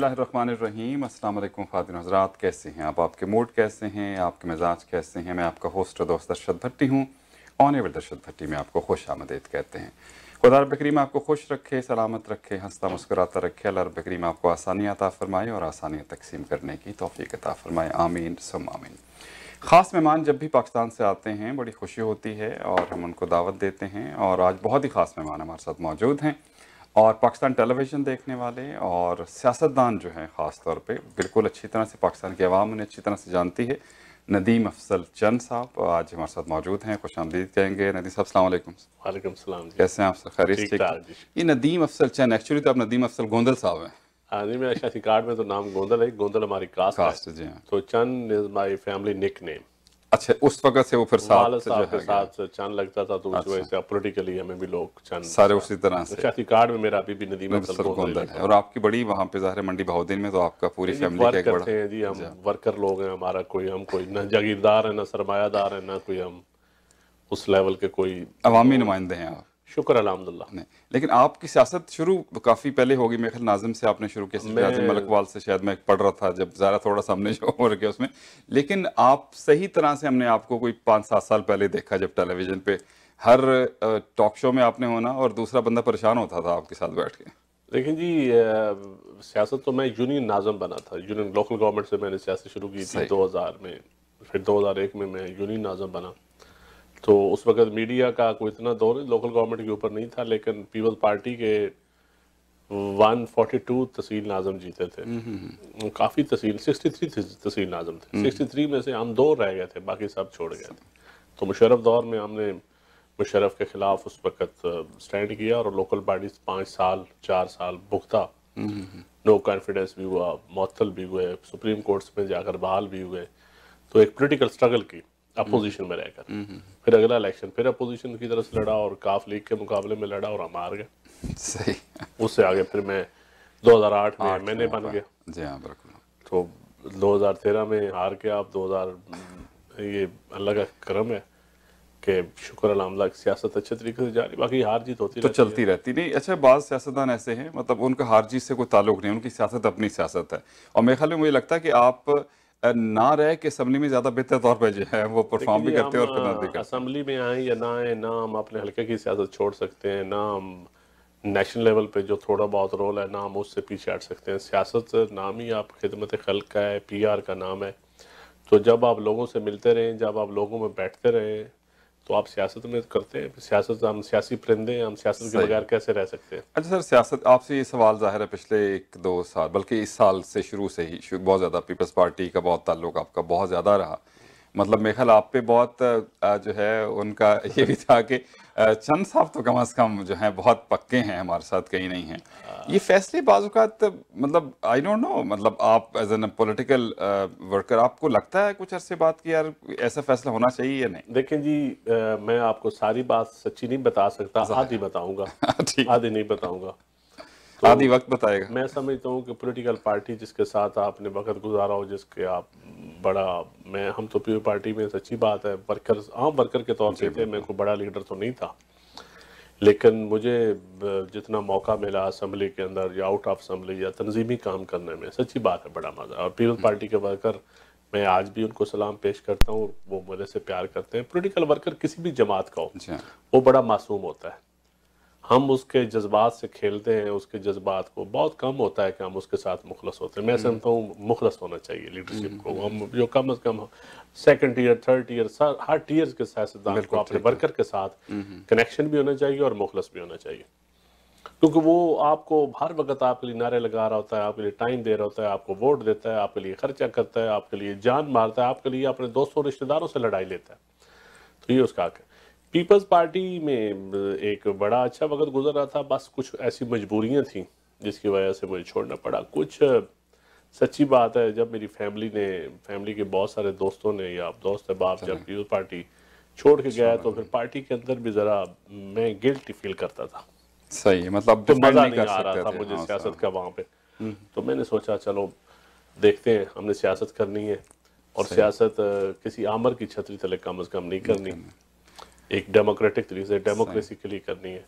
बिस्मिल्लाहिर्रहमानिर्रहीम। अस्सलाम वालेकुम ख़ातिन हज़रात, कैसे हैं आप? आपके मूड कैसे हैं? आपके मिजाज कैसे हैं? मैं आपका होस्ट और दोस्त अरशद भट्टी हूँ। ऑन एवर अरशद भट्टी में आपको खुश आमदीद कहते हैं। खुदा रब्बुल करीम आपको खुश रखे, सलामत रखे, हंसता मुस्कुराता रखे। अल्लाह रब्बुल करीम आपको आसानियाँ अता फ़रमाए और आसानियाँ तकसीम करने की तौफ़ीक़ अता फ़रमाए। आमीन सुम्मा आमीन। ख़ास मेहमान जब भी पाकिस्तान से आते हैं बड़ी खुशी होती है और हम उनको दावत देते हैं, और आज बहुत ही ख़ास मेहमान हमारे साथ मौजूद हैं और पाकिस्तान टेलीविज़न देखने वाले और सियासतदान जो हैं ख़ास तौर पे बिल्कुल अच्छी तरह से पाकिस्तान की आवाम उन्हें अच्छी तरह से जानती है। नदीम अफजल चंद साहब आज हमारे साथ मौजूद हैं, खुशामदीद कहेंगे। नदीम साहब अस्सलाम वालेकुम। वालेकुम सलाम जी। कैसे हैं आप? सब खैरियत? ठीक ठाक जी। ये नदीम अफजल चंद, एक्चुअली तो आप नदीम अफजल गोंदल साहब हैं। हाँ जी, मेरा शासी कार्ड में तो नाम गोंदल है, गोंदल हमारी कास्ट है। कास्ट जी हाँ। तो Chand is my family nick name. अच्छा, उस वक़्त से वो फिर वालिद साथ जो साहब के है गया। साथ चंद लगता था, तो उस वजह अच्छा, से पॉलिटिकली हमें भी लोग चंद सारे उसी तरह से शासी कार्ड में मेरा अभी भी नदीम अफजल सर गोंदल ही गोंदल लिखा है। हुआ और आपकी बड़ी वहाँ पे ज़ाहिर है मंडी बहाउद्दीन में तो आपका पूरी है जी। फैमिली का वर्क एक बड़ा करते हैं जी, हम जी वर्कर लोग हैं। हमारा कोई हम कोई ना जागीरदार है, ना सरमायादार है, ना कोई हम उस लेवल के कोई अवामी वो। नुमाइंदे हैं आप। शुक्र अल्हम्दुलिल्लाह। नहीं, लेकिन आपकी सियासत शुरू काफ़ी पहले होगी मेरे ख्याल, नाज़िम से आपने शुरू किया, सिर्फ नाज़िम मैं मलकवाल से शायद मैं पढ़ रहा था जब ज़रा थोड़ा सा हमने जो हो रखा उसमें। लेकिन आप सही तरह से हमने आपको कोई 5-7 साल पहले देखा जब टेलीविज़न पे हर टॉक शो में आपने होना और दूसरा बंदा परेशान होता था आपके साथ बैठ के। लेकिन जी सियासत तो मैं यूनियन नाज़म बना था। यूनियन लोकल गवर्नमेंट से मैंने सियासत शुरू की थी सही 2000 में। फिर 2001 में मैं यूनियन नाज़म बना। तो उस वक़्त मीडिया का कोई इतना दौर लोकल गवर्नमेंट के ऊपर नहीं था, लेकिन पीपल्स पार्टी के 142 तहसील नाज़म जीते थे। काफ़ी तहसील 63 तहसील नाज़म थे। 63 में से हम 2 रह गए थे, बाकी सब छोड़ गए थे। तो मुशर्रफ दौर में हमने मुशर्रफ के ख़िलाफ़ उस वक़्त स्टैंड किया और लोकल पार्टीज़ 5 साल 4 साल भुगता। नो कॉन्फिडेंस भी हुआ, मुअत्तल भी हुए, सुप्रीम कोर्ट्स में जाकर बहाल भी हुए। तो एक पॉलिटिकल स्ट्रगल की अपोजिशन में रहकर। फिर अगला इलेक्शन फिर अपोजिशन की तरफ से लड़ा और काफ लीग के मुकाबले में लड़ा और हम हार गए। सही। उससे आगे फिर मैं 2008 में 8 एमएनए बन गया। जी हाँ, बिल्कुल। तो 2013 में हार के आप 2000 ये अल्लाह का करम है कि शुक्र अल्हम्दुलिल्लाह की सियासत अच्छे तरीके से जा रही। बाकी हार जीत होती तो रहती है। चलती रहती नहीं। अच्छा, बाज़ सियासतदान ऐसे हैं, मतलब उनका हार जीत से कोई ताल्लुक नहीं, उनकी सियासत अपनी सियासत है। और मेरे ख्याल में मुझे लगता है कि आप ना रह के असम्बली में ज़्यादा बेहतर तौर पे जो है वो देखिए परफॉर्म भी जी, करते हैं हम और खिदमत भी करते हैं। असम्बली में आए या ना आए, ना हम अपने हल्के की सियासत छोड़ सकते हैं, ना हम नेशनल लेवल पे जो थोड़ा बहुत रोल है ना हम उससे पीछे हट सकते हैं। सियासत नाम ही आप खिदमत खल्क का है, पीआर का नाम है। तो जब आप लोगों से मिलते रहें, जब आप लोगों में बैठते रहें, तो आप सियासत में करते हैं। सियासत हम सियासी परिंदे हैं, हम सियासत के सही बगैर है। कैसे रह सकते हैं। अच्छा सर, सियासत आपसे ये सवाल ज़ाहिर है पिछले 1-2 साल बल्कि इस साल से शुरू से ही बहुत ज़्यादा पीपल्स पार्टी का बहुत ताल्लुक आपका बहुत ज़्यादा रहा। मतलब मेरे ख्याल आप पे बहुत जो है उनका ये भी था कि चंद साहब तो कम से कम जो हैं बहुत पक्के हैं, हमारे साथ कहीं नहीं हैं। ये फैसले बाज़ औक़ात मतलब आई डोंट नो, मतलब आप एज़ एन पॉलिटिकल वर्कर आपको लगता है कुछ अरसे बाद कि यार ऐसा फैसला होना चाहिए या नहीं? देखें जी, मैं आपको सारी बात सच्ची नहीं बता सकता, ज़ाहिर आधी बताऊंगा, है। ठीक है। आधी नहीं बताऊंगा। तो आधी वक्त बताएगा। मैं समझता हूँ कि पॉलिटिकल पार्टी जिसके साथ आपने वक्त गुजारा हो, जिसके आप बड़ा मैं हम तो पीपल पार्टी में सच्ची बात है वर्कर आम वर्कर के तौर जी पे थे। मैं बिल्कुल। कोई बड़ा लीडर तो नहीं था, लेकिन मुझे जितना मौका मिला असम्बली के अंदर या आउट ऑफ असम्बली या तंजीमी काम करने में, सच्ची बात है बड़ा मज़ा। और पीपल पार्टी के वर्कर मैं आज भी उनको सलाम पेश करता हूँ, वो मेरे से प्यार करते हैं। पॉलिटिकल वर्कर किसी भी जमात का हो, जी हाँ। वो बड़ा मासूम होता है। हम उसके जज्बात से खेलते हैं, उसके जज्बात को बहुत कम होता है कि हम उसके साथ मुखलस होते हैं। मैं समझता हूँ मुखलस होना चाहिए लीडरशिप को। हम जो कम अज़ कम सेकंड ईयर थर्ड ईयर हर टीयर्स के सियासतदान को बिल्कुल अपने ठीक है। वर्कर के साथ कनेक्शन भी होना चाहिए और मुखलस भी होना चाहिए। क्योंकि वो आपको हर वक्त आपके लिए नारे लगा रहा होता है, आपके लिए टाइम दे रहा होता है, आपको वोट देता है, आपके लिए खर्चा करता है, आपके लिए जान मारता है, आपके लिए अपने दोस्तों रिश्तेदारों से लड़ाई लेता है। तो ये उसका हक है। पीपल्स पार्टी में एक बड़ा अच्छा वक्त गुजर रहा था, बस कुछ ऐसी मजबूरियां थी जिसकी वजह से मुझे छोड़ना पड़ा। कुछ सच्ची बात है, जब मेरी फैमिली के बहुत सारे दोस्तों ने या दोस्त अहबाब जब पीपल्स पार्टी छोड़ के गया, तो फिर पार्टी के अंदर भी ज़रा मैं गिल्टी फील करता था सही है, मतलब कि डिफेंड मज़ा नहीं नहीं कर आ रहा सकते था थे। मुझे हाँ सियासत साहब। का वहाँ पे। तो मैंने सोचा चलो देखते हैं, हमने सियासत करनी है और सही। सियासत किसी आमर की छतरी तले कम अज़ कम नहीं करनी, करना। एक डेमोक्रेटिक तरीके से सही। डेमोक्रेसी के लिए करनी है।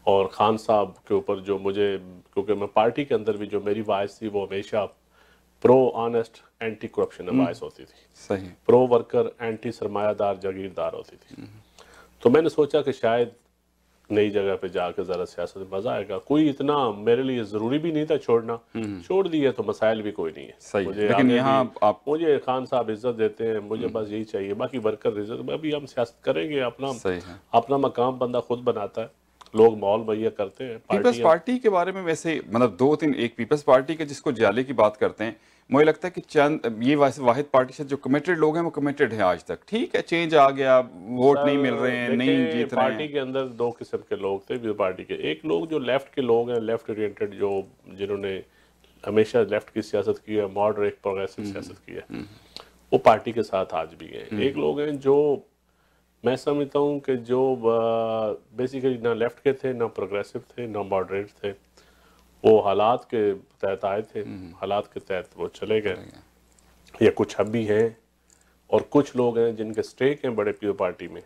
और खान साहब के ऊपर जो मुझे, क्योंकि मैं पार्टी के अंदर भी जो मेरी वॉइस थी वो हमेशा pro honest anti corruption voice होती थी, सही। प्रो वर्कर एंटी सरमायादार जागीरदार होती थी। तो मैंने सोचा कि शायद नई जगह पे जाकर ज़रा सियासत में मज़ा आएगा। कोई इतना मेरे लिए ज़रूरी भी नहीं था छोड़ना, छोड़ दिया तो मसाइल भी कोई नहीं है। सही मुझे लेकिन आगे यहाँ भी आप मुझे खान साहब इज्जत देते हैं, मुझे बस यही चाहिए, बाकी वर्कर इज्जत अभी हम सियासत करेंगे, अपना सही है। अपना मकाम बंदा खुद बनाता है, लोग माहौल मुहैया करते हैं। पीपल्स पार्टी के बारे में वैसे मतलब दो तीन, एक पीपल्स पार्टी के जिसको जाले की बात करते हैं, मुझे लगता है कि चंद ये वैसे वाहिद पार्टी से जो कमिटेड लोग हैं वो कमिटेड हैं आज तक। ठीक है, चेंज आ गया, वोट नहीं मिल रहे हैं, नहीं जीत रहे पार्टी हैं। के अंदर दो किस्म के लोग थे पार्टी के। एक लोग जो लेफ्ट के लोग हैं, लेफ्ट ओरिएंटेड, जो जिन्होंने हमेशा लेफ्ट की सियासत की है, मॉडरेट प्रोग्रेसिव सियासत की है, वो पार्टी के साथ आज भी हैं। एक लोग हैं जो मैं समझता हूँ कि जो बेसिकली ना लेफ्ट के थे, ना प्रोग्रेसिव थे, ना मॉडरेट थे, वो हालात के तहत आए थे, हालात के तहत वो चले गए, या कुछ अब भी हैं, और कुछ लोग हैं जिनके स्टेक हैं बड़े पीपल्स पार्टी में,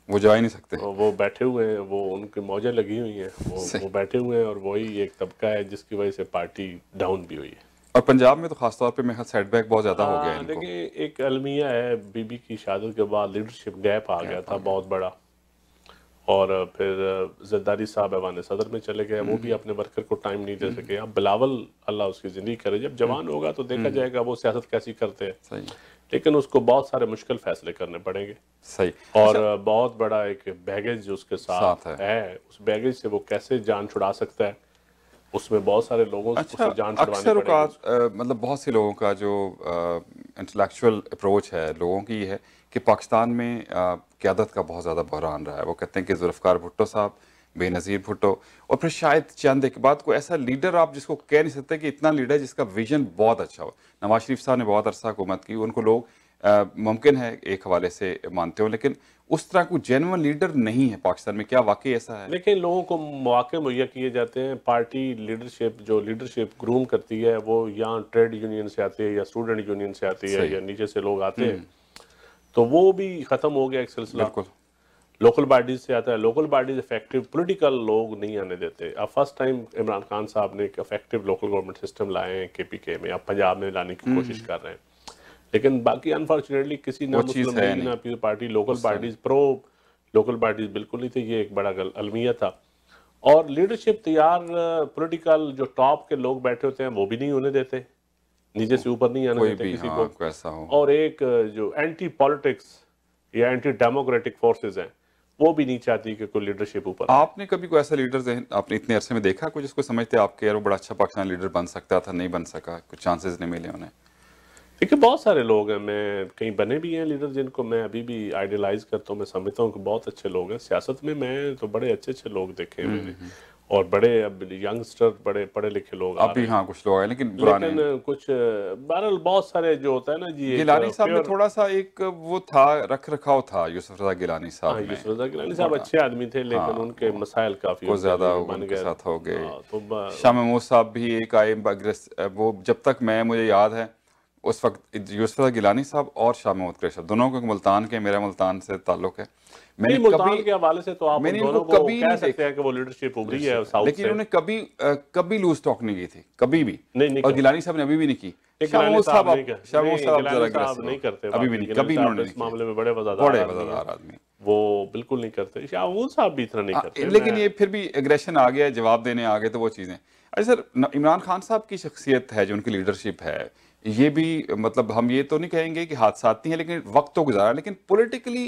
वो जा ही नहीं सकते, वो बैठे हुए हैं, वो उनकी मौजें लगी हुई हैं, वो बैठे हुए हैं, और वही एक तबका है जिसकी वजह से पार्टी डाउन भी हुई है। और पंजाब में तो खासतौर पे मेरा सेटबैक बहुत ज्यादा हो गया है इनको। देखिए, एक अलमिया है, बीबी की शादी के बाद लीडरशिप गैप आ गया था बहुत बड़ा, और फिर जरदारी साहब ऐवान सदर में चले गए, वो भी अपने वर्कर को टाइम नहीं दे सके। अब बिलावल, अल्लाह उसकी जिंदगी करे, जब जवान होगा तो देखा जाएगा वो सियासत कैसी करते हैं। सही। लेकिन उसको बहुत सारे मुश्किल फैसले करने पड़ेंगे। सही। और बहुत बड़ा एक बैगेज जो उसके साथ है, उस बैगेज से वो कैसे जान छुड़ा सकता है, उसमें बहुत सारे लोगों से जान छुड़वानी पड़ेगी। मतलब बहुत से लोगों का जो इंटेलेक्चुअल अप्रोच है लोगों की है कि पाकिस्तान में क़यादत का बहुत ज़्यादा बहरान रहा है। वो कहते हैं कि जुल्फ़िकार भुट्टो साहब, बेनज़ीर भुट्टो, और फिर शायद चंद एक बाद कोई ऐसा लीडर आप जिसको कह नहीं सकते कि इतना लीडर जिसका विजन बहुत अच्छा हो। नवाज शरीफ साहब ने बहुत अरसा हुकूमत की, उनको लोग मुमकिन है एक हवाले से मानते हो, लेकिन उस तरह कोई जेन्युइन लीडर नहीं है पाकिस्तान में। क्या वाकई ऐसा है? लेकिन लोगों को मौके मुहैया किए जाते हैं। पार्टी लीडरशिप जो लीडरशिप ग्रूम करती है, वो यहाँ ट्रेड यूनियन से आती है, या स्टूडेंट यूनियन से आती है, या नीचे से लोग आते हैं, तो वो भी ख़त्म हो गया एक सिलसिला। लोकल बॉडीज से आता है, लोकल बॉडीज इफेक्टिव पॉलिटिकल लोग नहीं आने देते। अब फर्स्ट टाइम इमरान खान साहब ने एक इफेक्टिव लोकल गवर्नमेंट सिस्टम लाए हैं KPK में, अब पंजाब में लाने की कोशिश कर रहे हैं, लेकिन बाकी अनफॉर्चुनेटली किसी ना मुस्लिम लीग ना People's Party local parties pro local parties बिल्कुल नहीं थे। ये एक बड़ा अलमिया था। और लीडरशिप तैयार पॉलिटिकल जो टॉप के लोग बैठे होते हैं वो भी नहीं होने देते, नीचे से ऊपर नहीं आने देते किसी को ऐसा हो। और एक जो एंटी पॉलिटिक्स या एंटी डेमोक्रेटिक फोर्सेज हैं वो भी नहीं चाहती कि कोई लीडरशिप ऊपर। आपने कभी कोई ऐसा लीडर आपने इतने अरसे में देखा कुछ जिसको समझते आपके यार वो बड़ा अच्छा पाकिस्तान लीडर बन सकता था, नहीं बन सका, कुछ चांसेस नहीं मिले उन्हें? देखिए, बहुत सारे लोग हैं, मैं कहीं बने भी हैं लीडर जिनको मैं अभी भी आइडियलाइज करता हूँ। मैं समझता हूँ कि बहुत अच्छे लोग हैं सियासत में। मैं तो बड़े अच्छे अच्छे लोग देखे हैं मैंने, और बड़े अब यंगस्टर बड़े पढ़े लिखे लोग अभी हाँ कुछ लोग हैं, लेकिन कुछ बहरहाल बहुत सारे जो होता है ना जी। गिलानी साहब में थोड़ा सा एक वो था, रख रखा था यूसुफ रजा गिलानी साहब में। यूसुफ रजा गिलानी साहब अच्छे आदमी थे, लेकिन उनके मसाइल काफी ज्यादा उनके साथ हो गए। शाह महमूद साहब भी एक आए, वो जब तक मुझे याद है उस वक्त यूसुफ रजा गिलानी साहब और शाह महमूद कुरैशी दोनों को मुल्तान के, मेरा मुल्तान से ताल्लुक है। मैंने मुल्तान के हवाले से तो आप दोनों को कभी कह सकते हैं कि वो लीडरशिप उभरी है साउथ से, लेकिन उन्होंने कभी लूज टॉक नहीं की थी, कभी भी नहीं, और गिलानी साहब ने अभी भी नहीं की। शाह महमूद साहब नहीं करते, अभी भी नहीं, कभी उन्होंने इस मामले में बड़े वफादार आदमी, वो बिल्कुल नहीं करते। शाह महमूद साहब भी इतना नहीं करते, लेकिन ये फिर भी एग्रेशन आ गया, जवाब देने आ गए, तो वो चीजें। अच्छा सर, इमरान खान साहब की शख्सियत है जो उनकी लीडरशिप है, ये भी मतलब हम ये तो नहीं कहेंगे कि हादसाती हैं, लेकिन वक्त तो गुजारा, लेकिन पॉलिटिकली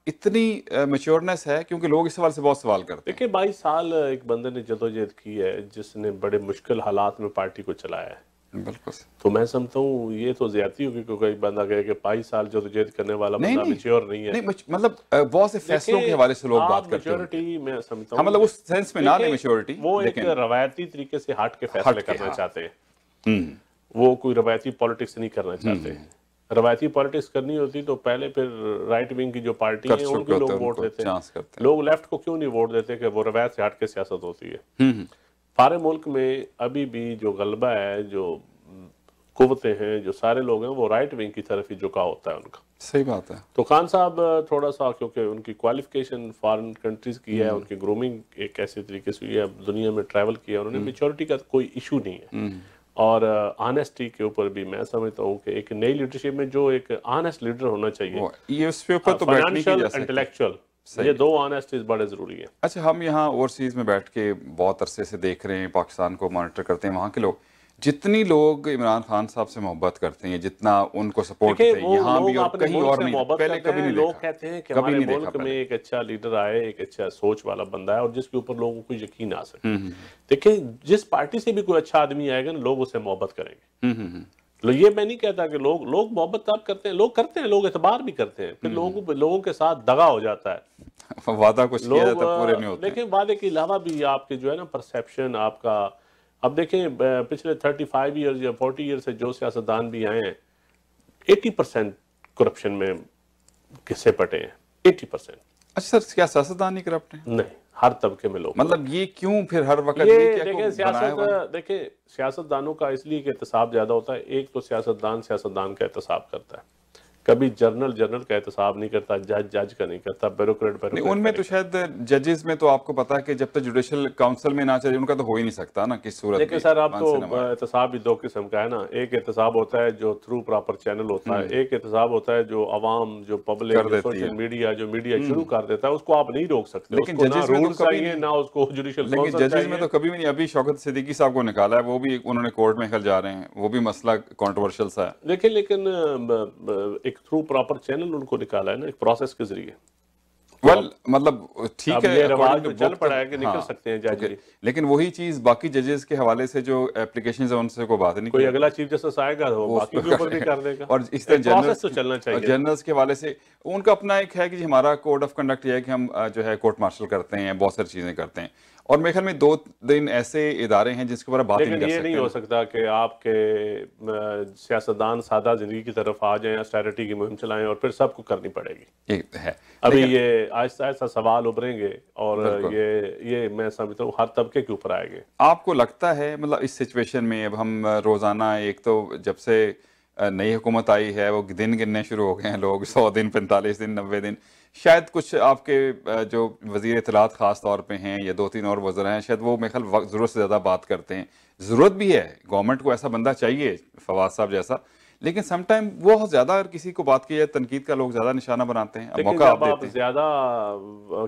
इतनी मैच्योरनेस है, क्योंकि लोग इस सवाल से बहुत सवाल करते हैं। देखिए, 22 साल एक बंदे ने जदोजहद की है, जिसने बड़े मुश्किल हालात में पार्टी को चलाया है। बिल्कुल। तो मैं समझता हूँ ये तो ज्यादती होगी, क्योंकि बंदा कहे कि 22 साल जदोजहद करने वाला बंदा मैच्योर नहीं है। नहीं, मतलब बहुत से फैसलों के हवाले से लोग बात करते हैं। मैच्योरिटी मैं समझता हूँ, मतलब उस सेंस में ना ले मैच्योरिटी, वो एक रवायती तरीके से हट के फैसले करना चाहते हैं। वो कोई रवायती पॉलिटिक्स नहीं करना चाहते। रवायती पॉलिटिक्स करनी होती तो पहले फिर राइट विंग की जो पार्टी है उनको लोग वोट देते। लोग लेफ्ट को क्यों नहीं वोट देते कि वो रवायत से हट के सियासत होती है। सारे मुल्क में अभी भी जो गलबा है, जो कुव्वतें हैं, जो सारे लोग हैं, वो राइट विंग की तरफ ही झुका होता है उनका। सही बात है। तो खान साहब थोड़ा सा, क्योंकि उनकी क्वालिफिकेशन फॉरेन कंट्रीज की है, उनकी ग्रूमिंग एक ऐसे तरीके से हुई है, दुनिया में ट्रैवल किया, उन्होंने मेच्योरिटी का कोई इशू नहीं है। और ऑनेस्टी के ऊपर भी मैं समझता हूँ कि एक नई लीडरशिप में जो एक ऑनेस्ट लीडर होना चाहिए, ये उसके ऊपर तो बैठने की फाइनेंशियल, जा सकती है। इंटेलेक्चुअल, ये दो ऑनेस्टीज बड़े जरूरी है। अच्छा, हम यहाँ ओवरसीज में बैठ के बहुत अरसे से देख रहे हैं, पाकिस्तान को मॉनिटर करते हैं, वहाँ के लोग जितनी लोग इमरान खान साहब से मोहब्बत करते हैं, जितना उनको सपोर्ट करते हैं, यहाँ भी और कहीं और नहीं, पहले कभी नहीं लोग देखा, कहते हैं कि कभी हमारे नहीं देखा मुल्क में पहले। एक अच्छा लीडर आए, एक अच्छा सोच वाला बंदा है और जिसके ऊपर लोगों को यकीन आ सके। देखिए, जिस पार्टी से भी कोई अच्छा आदमी आएगा ना, लोग उससे मोहब्बत करेंगे। तो ये मैं नहीं कहता कि लोग मोहब्बत तब करते हैं, लोग एतबार भी करते हैं, फिर लोगों के साथ दगा हो जाता है। वादा कुछ किया जाता है, पूरे नहीं होते। देखें, वादे के अलावा भी आपके जो है ना परसेप्शन आपका, अब देखें पिछले 35 ईयर्स या 40 ईयर से जो सियासतदान भी आए हैं, 80% करप्शन में किस्से पटे हैं, 80%। अच्छा सर, क्या सियासतदान ही करप्ट है? नहीं, हर तबके में लोग, मतलब ये क्यों फिर हर वक्त ये क्या देखें, बनाया हुआ है? देखें सियासतदानों का इसलिए कि एहतसाब ज्यादा होता है। एक तो सियासतदान का एहतसाब करता है, कभी जर्नल का एहतसाब नहीं करता, जज का नहीं करता, ब्यूरोक्रेट उनमें तो शायद जजेस में तो आपको पता है कि जब तक जुडिशल काउंसिल में ना चले उनका तो हो ही नहीं सकता ना, किस सूरत देखिए सर, अब तो एहतसाब भी दो किस्म का है ना। एक एहतसाब होता है जो थ्रू प्रॉपर चैनल होता है, एक एहतसाब होता है जो अवाम, जो पब्लिक, सोशल मीडिया, जो मीडिया शुरू कर देता है, उसको आप नहीं रोक सकते। लेकिन जजेस में तो कभी नहीं, ना उसको जुडिशल, लेकिन जजेस में तो कभी भी नहीं। अभी शौकत सिद्दीकी साहब को निकाला है, वो भी उन्होंने कोर्ट में कल जा रहे हैं, वो भी मसला कंट्रोवर्शियल सा है। देखिए, लेकिन एक थ्रू प्रॉपर चैनल उनको निकाला है ना, एक प्रोसेस के जरिए। मतलब ठीक है, ये रिवाज तो चल पड़ा है कि निकल सकते हैं जज भी। लेकिन वही चीज बाकी जजेस के हवाले से जो एप्लीकेशंस है उनसे कोई बात नहीं, कोई अगला चीफ जस्टिस आएगा वो बाकी के ऊपर भी कर देगा। और इस तरह जनरल्स तो चलना चाहिए। जनरल्स के हवाले से उनका अपना एक है कि हमारा कोड ऑफ कंडक्ट ये है कि हम जो है कोर्ट मार्शल करते हैं, बहुत सारी चीजें करते हैं, और मेरे ख्याल में 2 दिन ऐसे इदारे हैं जिसके ऊपर बात नहीं कर सकते। ये नहीं हो सकता कि आपके सियासतदान सादा जिंदगी की तरफ आ जाएं, ऑस्टेरिटी की मुहिम चलाएं और फिर सबको करनी पड़ेगी। है अभी ये आहिस्ता आहिस्ता सवाल उभरेंगे और ये मैं समझता हूँ हर तबके के ऊपर आएंगे। आपको लगता है मतलब इस सिचुएशन में अब हम रोजाना, एक तो जब से नई हुकूमत आई है वो दिन गिनने शुरू हो गए हैं लोग, 100 दिन, 45 दिन, 90 दिन, शायद कुछ आपके जो वज़ीर इत्तलात ख़ास तौर पे हैं या 2-3 और वज़रा हैं, शायद वो मेरे ख्याल वक्त ज़रूरत से ज़्यादा बात करते हैं। ज़रूरत भी है, गवर्नमेंट को ऐसा बंदा चाहिए, फवाद साहब जैसा, लेकिन समटाइम बहुत ज़्यादा अगर किसी को बात की जाए, तनकीद का लोग ज़्यादा निशाना बनाते हैं, मौका आप देते हैं। ज़्यादा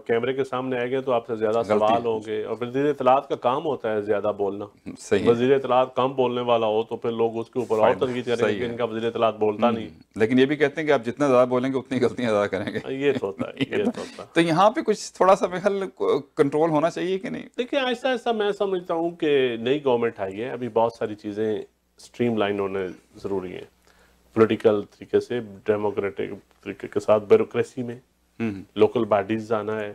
कैमरे के सामने आएंगे तो आपसे ज़्यादा सवाल होंगे, और वज़ीर इत्तलात का काम होता है ज़्यादा बोलना। सही, वज़ीर इत्तलात कम बोलने वाला हो तो फिर लोग उसके ऊपर और तनकीद करेंगे कि इनका वज़ीर इत्तलात बोलता नहीं। लेकिन ये भी कहते हैं कि आप जितना ज़्यादा बोलेंगे उतनी गलतियाँ ज़्यादा करेंगे। ये तो होता है। तो यहाँ पे कुछ थोड़ा सा मेरे ख्याल कंट्रोल होना चाहिए कि नहीं? देखिए, आहिस्ता आहिस्ता मैं समझता हूँ कि नई गवर्नमेंट आई है, अभी बहुत सारी चीज़ें स्ट्रीमलाइन होने ज़रूरी हैं, पॉलिटिकल तरीके से, डेमोक्रेटिक तरीके के साथ, ब्यूरोक्रेसी में लोकल बॉडीज आना है,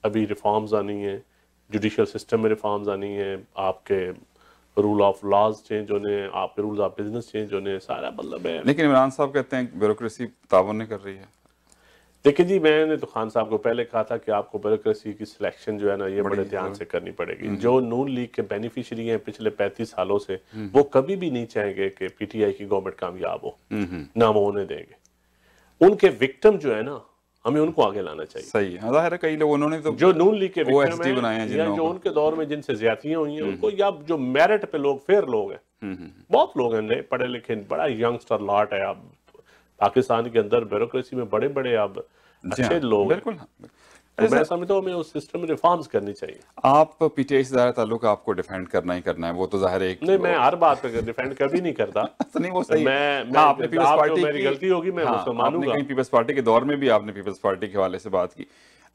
अभी रिफॉर्म्स आनी है, जुडिशियल सिस्टम में रिफॉर्म्स आनी है, आपके रूल ऑफ लॉज चेंज होने, आपके रूल्स ऑफ बिजनेस चेंज होने, सारा मतलब है। लेकिन इमरान साहब कहते हैं ब्यूरोक्रेसी ताउन नहीं कर रही है। देखिए जी, मैंने तो खान साहब को पहले कहा था कि आपको ब्यूरोक्रेसी की सिलेक्शन जो है ना, ये बड़े ध्यान से करनी पड़ेगी। जो नून लीग के बेनिफिशियरी हैं पिछले 35 सालों से, वो कभी भी नहीं चाहेंगे कि पीटीआई की गवर्नमेंट कामयाब हो, ना वो होने देंगे। उनके विक्टिम जो है ना, हमें उनको आगे लाना चाहिए। सही है, ज़ाहिर है कई लोग उन्होंने तो जो नून लीग के विक्टिम हैं या जो उनके दौर में जिनसे ज्यादतियां हुई हैं उनको, या जो मेरिट पे लोग, फेयर लोग हैं, बहुत लोग हैं पढ़े लिखे, बड़ा यंगस्टर लॉट है। अब पाकिस्तान के अंदर ब्यूरोक्रेसी में बड़े बड़े अब अच्छे लोग, बिल्कुल। तो मैं समझता हूँ हमें उस सिस्टम में रिफॉर्म्स करनी चाहिए। आप पीटीआई से ज़्यादा ताल्लुक आपको डिफेंड करना ही करना है, वो तो ज़ाहिर है। नहीं, मैं हर बात पे डिफेंड कभी नहीं करता। तो नहीं, वो सही मैं आपने पीपल्स पार्टी मेरी गलती होगी, मैं उसको मानूंगा। कहीं पीपल्स पार्टी के दौर में भी आपने पीपल्स पार्टी के हवाले से बात की।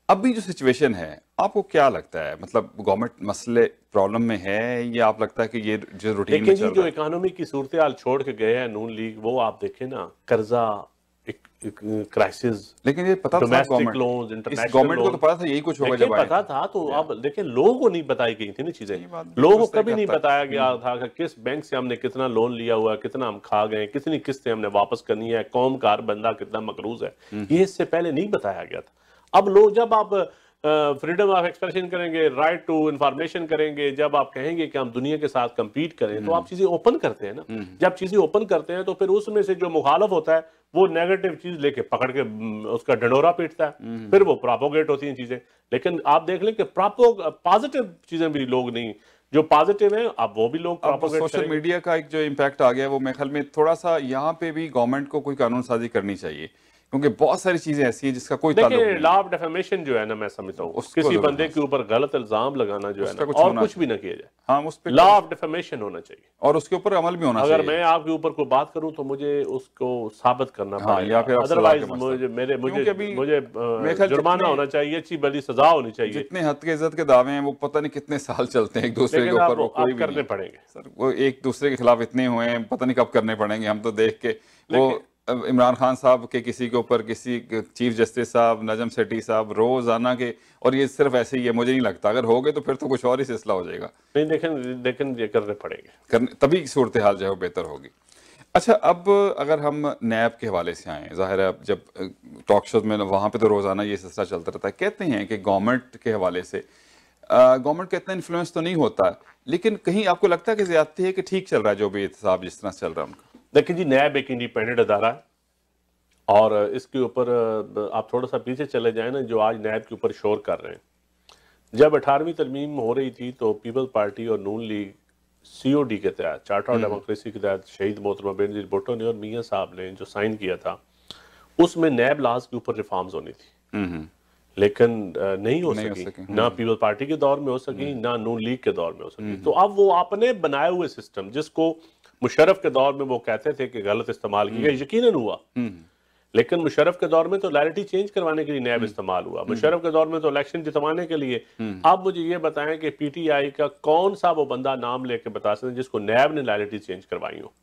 अभी जो सिचुएशन है, आपको क्या लगता है, मतलब गवर्नमेंट मसले प्रॉब्लम में है, या आप लगता है कि ये जो रूटीन में चल रहा है? जो इकोनॉमी की सूरत हाल छोड़ के गए हैं नून लीग, वो आप देखें ना, कर्जा, क्राइसिस, लेकिन ये पता था डोमेस्टिक लोन्स, इंटरनेशनल गवर्नमेंट को तो पता था यही कुछ होगा जब पता था। तो अब देखें, लोगों को नहीं बताई गई थी ना चीजें, लोगों को कभी नहीं बताया गया था कि किस बैंक से हमने कितना लोन लिया हुआ है, कितना हम खा गए, कितनी किस्तें हमने वापस करनी है, कौम का हर बंदा कितना मकरूज है, ये इससे पहले नहीं बताया गया था। अब लोग, जब आप फ्रीडम ऑफ एक्सप्रेशन करेंगे, राइट टू इंफॉर्मेशन करेंगे, जब आप कहेंगे कि हम दुनिया के साथ कंपीट करें तो आप चीजें ओपन करते हैं ना। जब चीजें ओपन करते हैं तो फिर उसमें से जो मुखालफ होता है वो नेगेटिव चीज लेके पकड़ के उसका ढंडोरा पीटता है, फिर वो प्रोपोगेट होती हैं चीजें। लेकिन आप देख लें कि पॉजिटिव चीजें भी लोग नहीं, जो पॉजिटिव है अब वो भी लोग प्रोपोगेट करेंगे। सोशल मीडिया का एक जो इम्पैक्ट आ गया वो मेरे ख्याल में थोड़ा सा यहाँ पे भी गवर्नमेंट को कोई कानून साजी करनी चाहिए, क्योंकि बहुत सारी चीजें ऐसी है जिसका कोई ताल्लुक नहीं। लॉ ऑफ डिफेमेशन जो है ना, मैं समझता हूँ किसी बंदे के ऊपर गलत इल्जाम लगाना जो है ना, और कुछ भी ना किया जाए, हाँ उस पे लॉ ऑफ डिफेमेशन होना चाहिए और उसके ऊपर अमल भी होना चाहिए। अगर मैं आपके ऊपर कोई बात करूं तो मुझे उसको साबित करना पड़ेगा, अदरवाइज मुझे जुर्माना होना चाहिए, अच्छी बड़ी सजा होनी चाहिए। जितने हद के इज्जत के दावे हैं वो पता नहीं कितने साल चलते हैं एक दूसरे के ऊपर, वो कोई करने पड़ेंगे सर, वो एक दूसरे के खिलाफ इतने हुए हैं पता नहीं कब करने पड़ेंगे। हम तो देख के वो इमरान खान साहब के किसी के ऊपर, किसी चीफ जस्टिस साहब, नजम सेठी साहब, रोजाना के, और ये सिर्फ ऐसे ही है। मुझे नहीं लगता अगर हो गए तो फिर तो कुछ और ही सिलसिला हो जाएगा। नहीं, लेकिन ये करने पड़ेंगे, तभी सूरत हाल जो है वो बेहतर होगी। अच्छा, अब अगर हम नैब के हवाले से आए, जाहिर है अब जब टॉक शोज में वहाँ पे तो रोजाना ये सिलसिला चलता रहता है, कहते हैं कि गवर्नमेंट के हवाले से गवर्नमेंट का इतना इन्फ्लुएंस तो नहीं होता, लेकिन कहीं आपको लगता है कि ज्यादती है कि ठीक चल रहा है जो भी एहतसाब जिस तरह चल रहा है उनका? देखिए जी, नैब एक इंडिपेंडेंट अदारा है और इसके ऊपर आप थोड़ा सा पीछे चले जाए ना, जो आज नैब के ऊपर शोर कर रहे हैं। जब 18वीं तरमीम हो रही थी तो पीपल्स पार्टी और नून लीग COD के तहत, चार्टर ऑफ डेमोक्रेसी के तहत, शहीद मोहतरमा बेनजीर भुट्टो ने और मियां साहब ने जो साइन किया था, उसमें नैब लाज के ऊपर रिफॉर्म्स होनी थी, लेकिन नहीं हो सकी। ना पीपल्स पार्टी के दौर में हो सकी, ना नून लीग के दौर में हो सकी। तो अब वो अपने बनाए हुए सिस्टम, जिसको मुशर्रफ के दौर में वो कहते थे कि गलत इस्तेमाल किया, यकीनन हुआ, लेकिन मुशर्रफ के दौर में तो लैरिटी चेंज करवाने के लिए नैब इस्तेमाल हुआ, मुशर्रफ के दौर में तो इलेक्शन जितवाने के लिए। अब मुझे ये बताएं कि PTI का कौन सा वो बंदा नाम लेके बता सकते हैं जिसको नैब ने लैरिटी चेंज करवाई हो,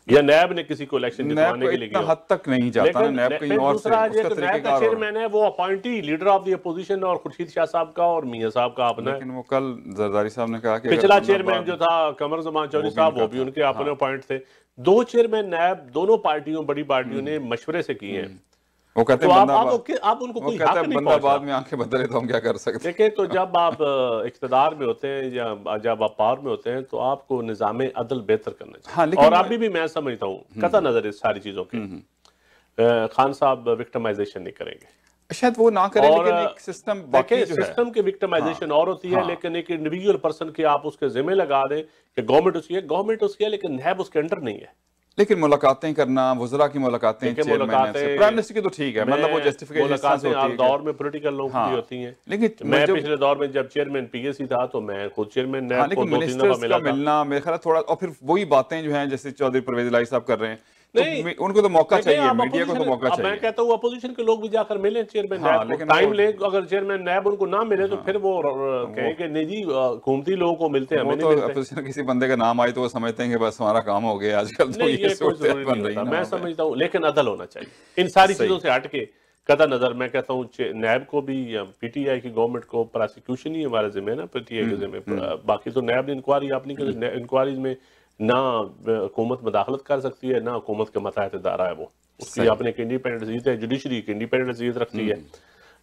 या नैब ने किसी को इलेक्शन जितवाने के लिए किया? हद तक नहीं जाता। नैब कहीं और से उसका नैब का चेयरमैन है वो appointee leader of the opposition और खुर्शीद शाह साहब का और मियां साहब का अपना। लेकिन वो कल जरदारी साहब ने कहा कि पिछला चेयरमैन जो था कमर जमान चौधरी साहब, वो भी उनके अपने अपॉइंट थे। 2 चेयरमैन नैब दोनों पार्टियों, बड़ी पार्टियों ने मशवरे से किए हैं। वो कहते तो हैं आप उनको कोई हक नहीं पहुंचा। बाद में आंखें बदले तो हम क्या कर सकते हैं। देखिए, तो जब आप इख्तिदार में होते हैं या जब आप पावर में होते हैं तो आपको निजाम अदल बेहतर करना चाहिए। हाँ, और अभी भी मैं समझता हूँ कतई नजर इस सारी चीजों के खान साहब विक्टिमाइजेशन नहीं करेंगे, शायद वो ना करें, लेकिन एक सिस्टम बाकी जो है, सिस्टम की विक्टिमाइजेशन और होती है, लेकिन एक इंडिविजुअल पर्सन के आप उसके जिम्मे लगा दें कि गवर्नमेंट उसकी है लेकिन नैब उसके अंडर नहीं है। लेकिन मुलाकातें करना, वज़रा की मुलाकातें चेयरमैन से, प्राइम मिनिस्टर की तो ठीक है, मतलब वो जस्टिफिकेशन आप दौर में पॉलिटिकल लोगों की होती हैं। लेकिन मैं पिछले दौर में जब चेयरमैन PAC था तो मैं खुद चेयरमैन नैब को 2-3 दफा मिलना मेरे ख्याल थोड़ा, और फिर वही बातें जो हैं जैसे चौधरी परवेज इलाही साहब कर रहे हैं, नहीं, उनको तो मौका चाहिए, मीडिया को तो मौका चाहिए। मैं कहता हूँ अपोजिशन के लोग भी जाकर मिलें चेयरमैन नैब को, टाइम ले। अगर चेयरमैन नैब उनको ना मिले तो फिर वो कहें कि नहीं जी, हुकूमती लोगों को मिलते हैं, हमें नहीं मिलते। अपोजिशन किसी बंदे का नाम आए तो वो समझते हैं कि बस हमारा काम हो गया। आजकल तो ये सूरत बन रही है, मैं समझता हूँ, लेकिन अदल होना चाहिए इन सारी चीजों से हट के। कदा नजर मैं कहता हूँ नैब को भी, PTI की गवर्नमेंट को प्रोसिक्यूशन ही हमारे जिम्मे ना, PTI के जिम्मे, बाकी तो नैब ने इंक्वायरी अपनी इंक्वायरीज में ना हुकूमत मदाखलत कर सकती है, ना हुकूमत के मतहत इदारा है, वो उसकी अपने एक इंडिपेंडेंट जीत है, जुडिशरी की इंडिपेंडेंट जीत रखती है,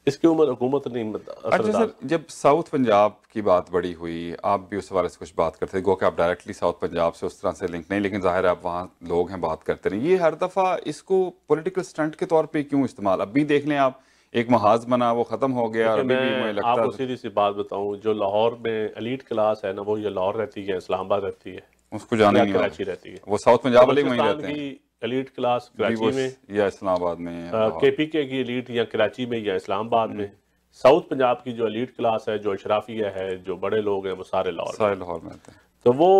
इसके ऊपर हुकूमत नहीं। अच्छा सर, जब साउथ पंजाब की बात बड़ी हुई, आप भी उस हवाले से कुछ बात करते, गो कि आप डायरेक्टली साउथ पंजाब से उस तरह से लिंक नहीं, लेकिन जाहिर है आप वहाँ लोग हैं, बात करते रहे। ये हर दफ़ा इसको पॉलिटिकल स्टंट के तौर पर क्यों इस्तेमाल? अब भी देख लें आप, एक महाज बना, वो खत्म हो गया। मैं आपको सीधी सी बात बताऊं, जो लाहौर में एलीट क्लास है ना, वो ये लाहौर रहती है, इस्लामाबाद रहती है, उसको जाने नहीं, कराची रहती है। वो साउथ पंजाब वाले वहीं रहते हैं। एलीट क्लास कराची में या इस्लामाबाद में, KPK की एलीट या कराची में या इस्लामाबाद में। साउथ पंजाब की जो एलीट क्लास है, जो अशराफिया है, जो बड़े लोग हैं, वो सारे लाहौर में रहते हैं। तो वो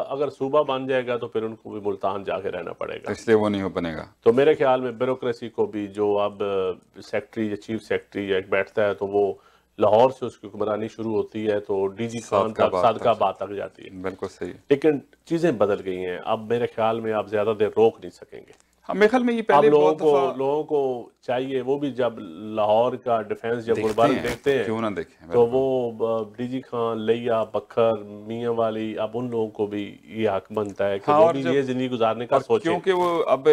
अगर सूबा बन जाएगा तो फिर उनको भी मुल्तान जाके रहना पड़ेगा, तो इसलिए वो नहीं हो बनेगा। तो मेरे ख्याल में ब्यूरोक्रेसी को भी, जो अब सेक्रेटरी या चीफ सेक्रेटरी या एक बैठता है तो वो लाहौर से उसकी हुक्मरानी शुरू होती है, तो DG खान तक, सादकाबाद तक जाती है। बिल्कुल सही। लेकिन चीजें बदल गई हैं, अब मेरे ख्याल में आप ज्यादा देर रोक नहीं सकेंगे। मेरे ख्याल में ये अब पहले बहुत दफा लोगों को चाहिए, वो भी जब लाहौर का डिफेंस जब गुलबर्ग देखते हैं, क्यों ना देखें, तो वो डीजी खान, लिया, बकर, मियां वाली, अब उन लोगों को भी ये हक बनता है कि हाँ, वो और भी जब ये जिंदगी गुजारने का और सोचे। क्योंकि वो अब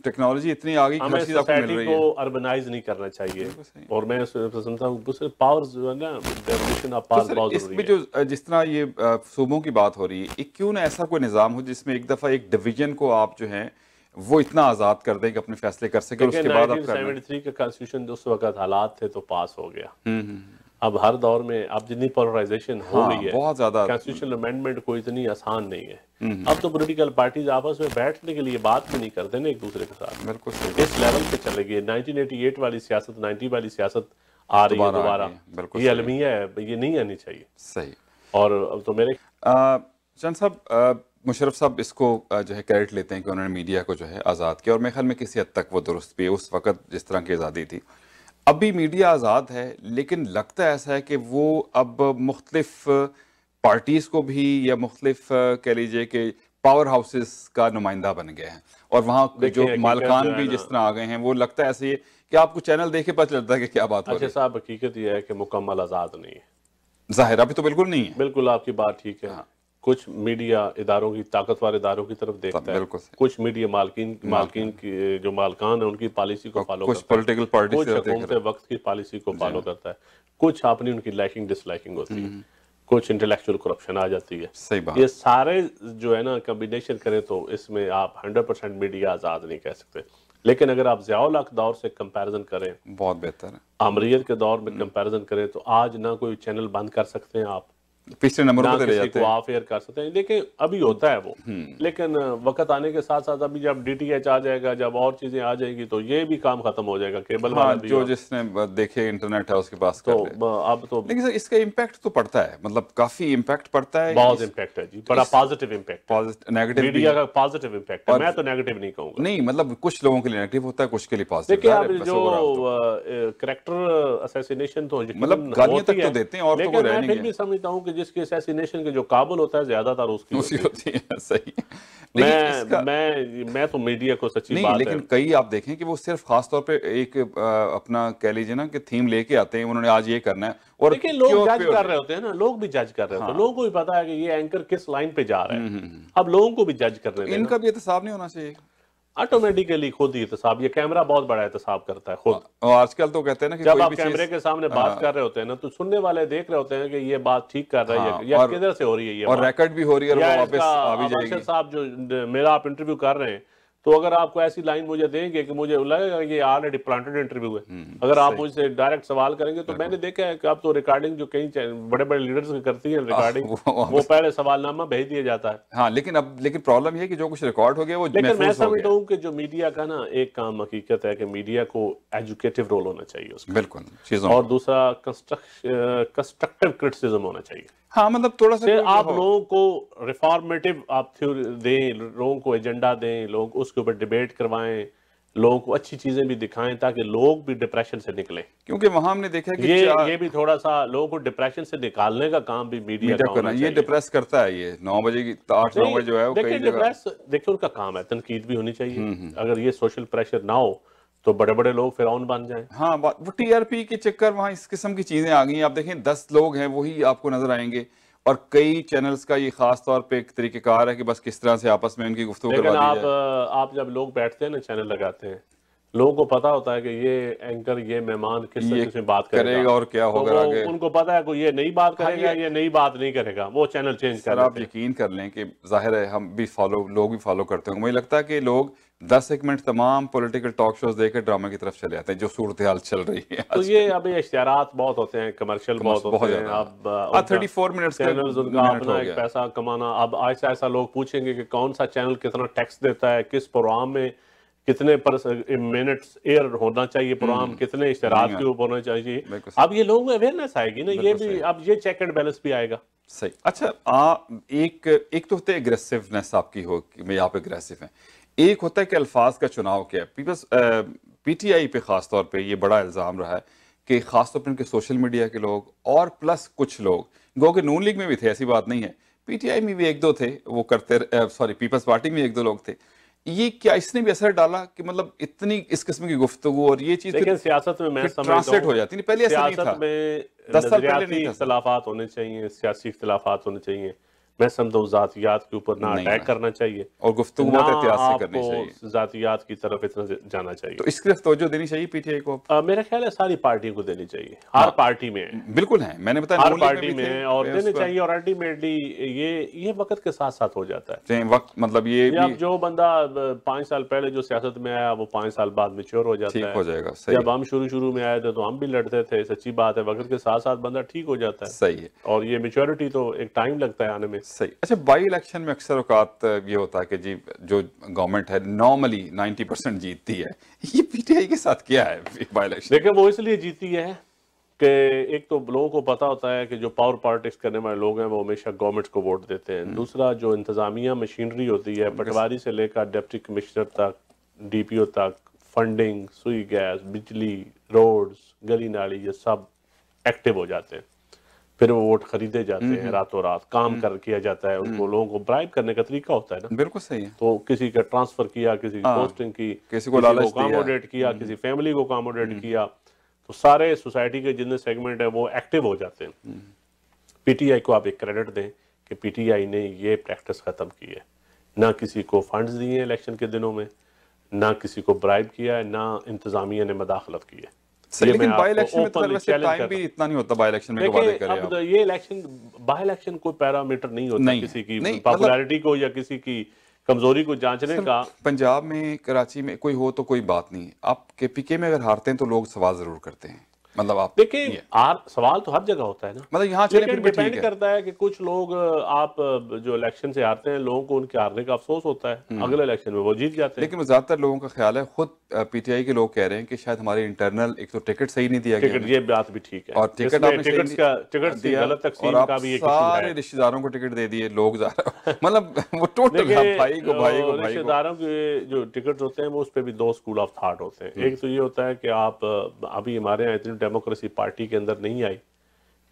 टेक्नोलॉजी इतनी आ गई कि हर हमें चीज आपको मिल सोसाइटी रही को है। अर्बनाइज नहीं करना चाहिए, बिल्कुल सही। और मैं समझता हूँ पावर्स जो है ना, डेफिनेशन ऑफ तो पावर्स सर बहुत जरूरी इसमें है। जो जिस तरह ये सूबों की बात हो रही है, क्यों ना ऐसा कोई निज़ाम हो जिसमें एक दफ़ा एक डिवीजन को आप जो है वो इतना आज़ाद कर दें कि अपने फैसले कर सके और देखिए उसके बाद आप करना। 1973 का कॉन्स्टिट्यूशन उस वक्त हालात थे तो पास हो गया। हम्म। अब हर दौर में अब जितनी पोलराइजेशन हो हाँ, गई है, बहुत ज़्यादा। कॉन्स्टिट्यूशनल अमेंडमेंट कोई इतनी आसान नहीं है। हम्म। अब तो पॉलिटिकल पार्टीज आपस में बैठने के लिए बात भी नहीं करते ना एक दूसरे के साथ, बिल्कुल सही। इस लेवल पे चले गए। 1988 वाली सियासत, 90 वाली सियासत आ रही है दोबारा आ दोबारा। गई है, बिल्कुल ये सही। अलमिया है, ये नहीं आनी चाहिए। सही। और अब तो मेरे चंद साहब, मुशर्रफ साहब इसको जो है क्रेडिट लेते हैं कि उन्होंने मीडिया को जो है आज़ाद किया, और मेरे ख्याल में किसी हद तक वो दुरुस्त भी है। उस वक्त जिस तरह की आज़ादी थी, अब भी मीडिया आज़ाद है, लेकिन लगता ऐसा है कि वो अब मुख्तलिफ पार्टीज़ को भी या मुख्तलिफ कह लीजिए कि पावर हाउसेस का नुमाइंदा बन गए हैं, और वहाँ जो देखिए मालकान जो है भी ना, जिस तरह आ गए हैं, वो लगता है ऐसे ही है कि आपको चैनल देखे पता चलता है कि क्या बात हो अच्छा रही साहब, हकीकत यह है कि मुकम्मल आज़ाद नहीं है। है। ज़ाहिर अभी तो बिल्कुल नहीं है। बिल्कुल आपकी बात ठीक है। हाँ। कुछ मीडिया इदारों की, ताकतवर इदारों की तरफ देखता है, बिल्कुल सही। कुछ मीडिया मालकिन की जो मालकान है उनकी पॉलिसी को और फॉलो कुछ करता है, पॉलिटिकल पार्टी कुछ से देख हुकूमत रहे वक्त की पॉलिसी को फॉलो हाँ। करता है, कुछ अपनी उनकी लाइकिंग डिसलाइकिंग होती है, कुछ इंटेलेक्चुअल करप्शन आ जाती है। सही बात। ये सारे जो है ना कम्बिनेशन करें तो इसमें आप 100% मीडिया आज़ाद नहीं कह सकते। लेकिन अगर आप ज़ियाउल हक दौर से कंपैरिजन करें, बहुत बेहतर है। आमरीयत के दौर में कंपैरिजन करें, तो आज ना कोई चैनल बंद कर सकते हैं आप, पिछले नंबर ना पर चले किसी जाते को हैं। ऑफ एयर कर सकते हैं। देखिए अभी होता है वो, लेकिन वक्त आने के साथ साथ अभी जब डीटीएच आ जाएगा, जब और चीजें आ जाएगी, तो ये भी काम खत्म हो जाएगा, केबल हाँ, वाला भी। जो जिसने देखे इंटरनेट है उसके पास तो कर ले। अब तो लेकिन सर इसका इम्पैक्ट तो पड़ता है, मतलब काफी इम्पैक्ट पड़ता है। बहुत इम्पैक्ट है जी, बड़ा पॉजिटिव इम्पैक्ट है। नेगेटिव भी मीडिया का पॉजिटिव इम्पैक्ट है, मैं तो नेगेटिव नहीं कहूंगा। नहीं, मतलब कुछ लोगों के लिए नेगेटिव होता है, कुछ के लिए पॉजिटिव। देखिए अब जो करेक्टर असैसिनेशन तो मतलब गालियां तक तो देते हैं, और तो वो लेकिन रह मैं नहीं फिर भी समझता हूँ कि जिसके असैसिनेशन के जो काबिल होता है, ज्यादातर उसकी होती है। सही। लेकिन इसका मैं तो मीडिया को सच्ची नहीं, बात लेकिन है, कई आप देखें कि वो सिर्फ खास तौर पे एक अपना कह लीजिए ना कि थीम लेके आते हैं, उन्होंने आज ये करना है, और देखिए लोग क्यों जज कर रहे होते हैं ना, लोग भी जज कर रहे होते हैं, लोगों को भी पता है कि ये एंकर किस लाइन पे जा रहा है। अब लोगों को भी जज करने देना, इनका भी एहतसाब नहीं होना चाहिए। ऑटोमेटिकली खुद ही एहतसाब, ये कैमरा बहुत बड़ा एहतसाब करता है खुद। और आजकल तो कहते हैं ना कि जब कोई आप भी कैमरे चीज के सामने बात कर रहे होते हैं ना, तो सुनने वाले देख रहे होते हैं कि ये बात ठीक कर रहा है या किधर से हो रही है ये और बात, रिकॉर्ड भी हो रही है और या वो वापस आ भी अब जाएगी। अरशद साहब जो मेरा आप इंटरव्यू कर रहे हैं, तो अगर आपको ऐसी लाइन मुझे देंगे कि मुझे लगेगा कि ये ऑलरेडी प्लांटेड इंटरव्यू है, अगर आप मुझसे डायरेक्ट सवाल करेंगे, तो मैंने देखा है कि अब तो रिकॉर्डिंग जो कई बड़े बड़े लीडर्स की करती है रिकॉर्डिंग, वो पहले सवालनामा भेज दिया जाता है। हाँ, लेकिन प्रॉब्लम ये है कि जो कुछ रिकॉर्ड हो गया वो लेकिन मैं महफूज हो समझता गया। हूँ कि जो मीडिया का ना एक काम हकीकत है कि मीडिया को एजुकेटिव रोल होना चाहिए उसका, बिल्कुल चीजों और दूसरा कंस्ट्रक्टिव क्रिटिसिज्म होना चाहिए। हाँ, मतलब थोड़ा सा आप लोगों को रिफॉर्मेटिव आप थ्योरी दें, लोगों को एजेंडा दें, लोग उसके ऊपर डिबेट करवाएं, लोगों को अच्छी चीजें भी दिखाएं, ताकि लोग भी डिप्रेशन से निकले। क्योंकि वहां हमने देखा कि ये भी थोड़ा सा लोगों को डिप्रेशन से निकालने का काम भी मीडिया का होना ये चाहिए। डिप्रेस करता है। ये 9 बजे की 8-9 बजे जो है वो देखिए कई जगह डिप्रेस, देखिए उनका काम है, तनकीद भी होनी चाहिए। अगर ये सोशल प्रेशर ना हो तो बड़े बड़े लोग फिरौन बन जाएं। हाँ, वो टीआरपी के चक्कर वहाँ इस किस्म की चीजें आ गई। आप देखें 10 लोग हैं वही आपको नजर आएंगे, और कई चैनल्स का ये खास तौर पे एक तरीकेकार है कि बस किस तरह से आपस में उनकी गुफ्तगू लेकिन करवा दी जाए। आप जब लोग बैठते हैं ना, चैनल लगाते हैं, लोगों को पता होता है कि ये एंकर, ये मेहमान किस तरह से बात करेगा और क्या होगा आगे। उनको पता है कोई ये नई बात करेगा, ये नई बात नहीं करेगा, वो चैनल चेंज कर सर आप देते हैं। यकीन कर लें कि जाहिर है हम भी लोग भी फॉलो करते होंगे। मुझे लगता है कि लोग 10-1 मिनट तमाम पॉलिटिकल टॉक शोज देखकर ड्रामे की तरफ चले जाते हैं, जो सूरत हाल चल रही है। तो ये अभी इश्तिहारात बहुत होते हैं, कमर्शियल बहुत होते हैं। अब 34 मिनट्स चैनल्स उनका अपना एक पैसा कमाना। अब ऐसा ऐसा लोग पूछेंगे कि कौन सा चैनल कितना टैक्स देता है, किस प्रोग्राम में कितने मिनट्स एयर होना चाहिए, प्रोग्राम कितने इश्तिहारात के ऊपर होना चाहिए। अब ये लोगों में अवेयरनेस आएगी ना, ये भी अब ये चेक एंड बैलेंस भी आएगा। सही। अच्छा, एक तो होते एग्रेसिवनेस आपकी हो कि आप एग्रेसिव हैं, एक होता है कि अल्फाज का चुनाव क्या है। पीटीआई पे खास तौर पे ये बड़ा इल्ज़ाम रहा है कि खास तौर पे उनके सोशल मीडिया के लोग और प्लस कुछ लोग गो के नून लीग में भी थे, ऐसी बात नहीं है, पीटीआई में भी एक दो थे वो करते, सॉरी पीपल्स पार्टी में एक दो लोग थे, ये क्या इसने भी असर डाला कि मतलब इतनी इस किस्म की गुफ्तगू और ये चीज लेकिन सियासत में मैं समझता ट्रांसलेट हो हूं जाती नहीं, पहले ऐसा नहीं था। सियासत में 10 साल पहले नजरियाती नहीं था सर। इख्तलाफात होने चाहिए, सियासी इख्तलाफात होने चाहिए। मैं समझता हूँ जातियात के ऊपर ना नहीं अटैक होना करना चाहिए, और गुफ्तगू ना बहुत एहतियात से करनी चाहिए। आपको जातियात की तरफ इतना जाना तो चाहिए। इसकी तरफ तवज्जो देनी चाहिए पीटीआई को अब। मेरा ख्याल है सारी पार्टियों को देनी चाहिए, हाँ हर पार्टी में है, बिल्कुल है, मैंने बताया हर नून लीग में पार्टी भी में थे है और देने उसका चाहिए। और अल्टीमेटली ये वक्त के साथ साथ हो जाता है। चाहे वक्त मतलब ये भी अब जो बंदा 5 साल पहले जो सियासत में आया वो 5 साल बाद मैच्योर हो जाता ठीक है। हो जाएगा। सही जब है। हम शुरू में आए थे तो हम भी लड़ते थे, सच्ची बात है। वक्त के साथ साथ बंदा ठीक हो जाता है सही है। और ये मेच्योरिटी तो एक टाइम लगता है आने में। सही। अच्छा, बाई इलेक्शन में अक्सर औकात ये होता है कि जी जो गवर्नमेंट है नॉर्मली 90% जीतती है, ये पीटीआई के साथ क्या है बाई इलेक्शन? देखिए वो इसलिए जीती है कि एक तो लोगों को पता होता है कि जो पावर पॉलिटिक्स करने वाले लोग हैं वो हमेशा गवर्नमेंट को वोट देते हैं। दूसरा जो इंतजामिया मशीनरी होती है, पटवारी से लेकर डिप्टी कमिश्नर तक, डीपीओ तक, फंडिंग, सुई गैस, बिजली, रोड्स, गली नाली, ये सब एक्टिव हो जाते हैं। फिर वो वोट खरीदे जाते हैं, रातों रात काम कर किया जाता है। उनको लोगों को ब्राइब करने का तरीका होता है ना। बिल्कुल सही है। तो किसी का ट्रांसफर किया, किसी की हाँ, पोस्टिंग की, किसी को लालच दिया। अकोमोडेट किया, किसी फैमिली को अकोमोडेट किया, तो सारे सोसाइटी के जितने सेगमेंट है वो एक्टिव हो जाते हैं। पीटीआई को आप एक क्रेडिट दें कि पीटीआई ने ये प्रैक्टिस खत्म की है। ना किसी को फंड्स दिए हैं इलेक्शन के दिनों में, ना किसी को ब्राइब किया है, ना इंतजामिया ने मदाखलत की है। सही, लेकिन बाई आपको इलेक्शन में तो openly वैसे challenge टाइम करता भी इतना नहीं होता बाई इलेक्शन में, देखिए, वादे करें अब आप। ये इलेक्शन बाई इलेक्शन कोई पैरामीटर नहीं होता नहीं किसी है, की नहीं, मतलब पॉपुलैरिटी को या किसी की कमजोरी को जांचने सर, का। पंजाब में कराची में कोई हो तो कोई बात नहीं, आप केपीके में अगर हारते हैं तो लोग सवाल जरूर करते हैं, मतलब आप देखिए सवाल तो हर जगह होता है ना, मतलब यहाँ चले फिर लेकिन भी ठीक डिपेंड है। करता है कि कुछ लोग आप जो इलेक्शन से हारते हैं, लोगों को उनके हारने का अफसोस होता है, अगले इलेक्शन में वो जीत जाते हैं। लेकिन ज्यादातर लोगों का ख्याल है, खुद पीटीआई के लोग कह रहे हैं कि शायद हमारे इंटरनल एक तो टिकट सही नहीं दिया गया टिकट, हमें, ये बात भी ठीक है, और टिकट इसमें आपने टिकट्स का टिकट्स की दिया गलत और तकसीम आप का भी एक इशू सारे है। रिश्तेदारों को टिकट दे दिए, लोग जा रहे मतलब वो टोटल देखिए भाई को भाई को भाई को। रिश्तेदारों के जो टिकट होते हैं वो उस पर भी दो स्कूल ऑफ थॉट होते हैं। एक तो ये होता है कि आप अभी हमारे यहाँ इतनी डेमोक्रेसी पार्टी के अंदर नहीं आई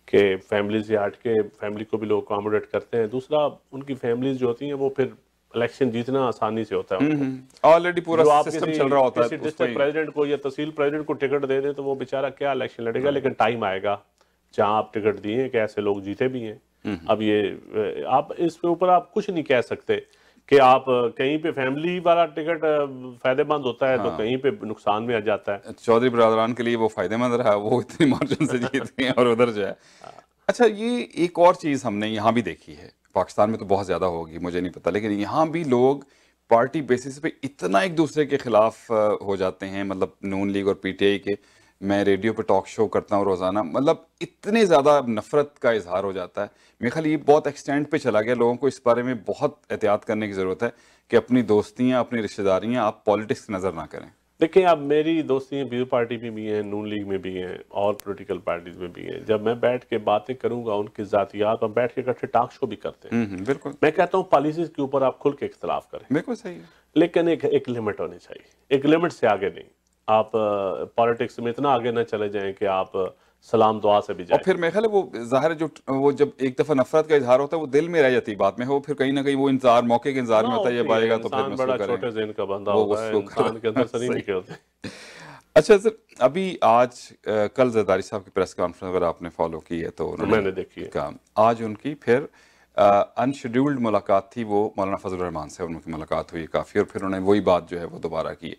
कि फैमिली से हट के फैमिली को भी लोग अकोमोडेट करते हैं। दूसरा उनकी फैमिलीज जो होती हैं वो फिर इलेक्शन जीतना आसानी से होता है उनको। ऑलरेडी पूरा जो आप सिस्टम चल रहा होता है, किसी डिस्ट्रिक्ट प्रेसिडेंट को या तहसील प्रेसिडेंट को टिकट दे दें तो वो बेचारा क्या इलेक्शन लड़ेगा। लेकिन टाइम आएगा जहां आप टिकट दिए कि ऐसे लोग जीते भी हैं। अब ये आप इसके ऊपर आप कुछ नहीं कह सकते कि आप कहीं पे फैमिली वाला टिकट फायदेमंद होता है तो कहीं पे नुकसान में आ जाता है। चौधरी बरादरान के लिए वो फायदेमंद रहा, वो इतनी मार्जिन से जीत गए और उधर जो है। अच्छा, ये एक और चीज़ हमने यहाँ भी देखी है, पाकिस्तान में तो बहुत ज़्यादा होगी मुझे नहीं पता, लेकिन यहाँ भी लोग पार्टी बेसिस पे इतना एक दूसरे के खिलाफ हो जाते हैं, मतलब नून लीग और पीटीआई के। मैं रेडियो पे टॉक शो करता हूँ रोज़ाना, मतलब इतने ज़्यादा नफरत का इजहार हो जाता है। मेरे ख्याल ये बहुत एक्सटेंड पे चला गया, लोगों को इस बारे में बहुत एहतियात करने की ज़रूरत है कि अपनी दोस्तियाँ, अपनी रिश्तेदारियाँ आप पॉलिटिक्स की नज़र ना करें। देखिए, अब मेरी दोस्ती पीपल पार्टी में भी हैं, नून लीग में भी हैं और पॉलिटिकल पार्टीज में भी हैं। जब मैं बैठ के बातें करूंगा उनकी जातियात, और बैठ के इकट्ठे टॉक शो भी करते हैं। बिल्कुल, मैं कहता हूँ पॉलिसीज के ऊपर आप खुल के इख्तलाफ करें, बिल्कुल सही है, लेकिन एक लिमिट होनी चाहिए, एक लिमिट से आगे नहीं। आप पॉलिटिक्स में इतना आगे ना चले जाएं कि आप सलाम दुआ से भी जाएं। और फिर मेरे ख्याल है वो ज़ाहिर है जो वो जब एक दफ़ा नफरत का इजहार होता है वो दिल में रह जाती है बात में, वो फिर कहीं ना कहीं वो इंतजार, मौके के इंतजार में होता है, ये आएगा तो फिर इंसान बड़ा छोटे ज़हन का बंदा वो होता है, उसको इंसान के अंदर से नहीं निकलते। अच्छा सर, अभी आज कल जरदारी साहब की प्रेस कॉन्फ्रेंस अगर आपने फॉलो की है तो मैंने देखी है, काम आज उनकी फिर अनशेड्यूल्ड मुलाकात थी, वो मौलाना फजल रहमान से उनकी मुलाकात हुई काफ़ी, और फिर उन्होंने वही बात जो है वो दोबारा की।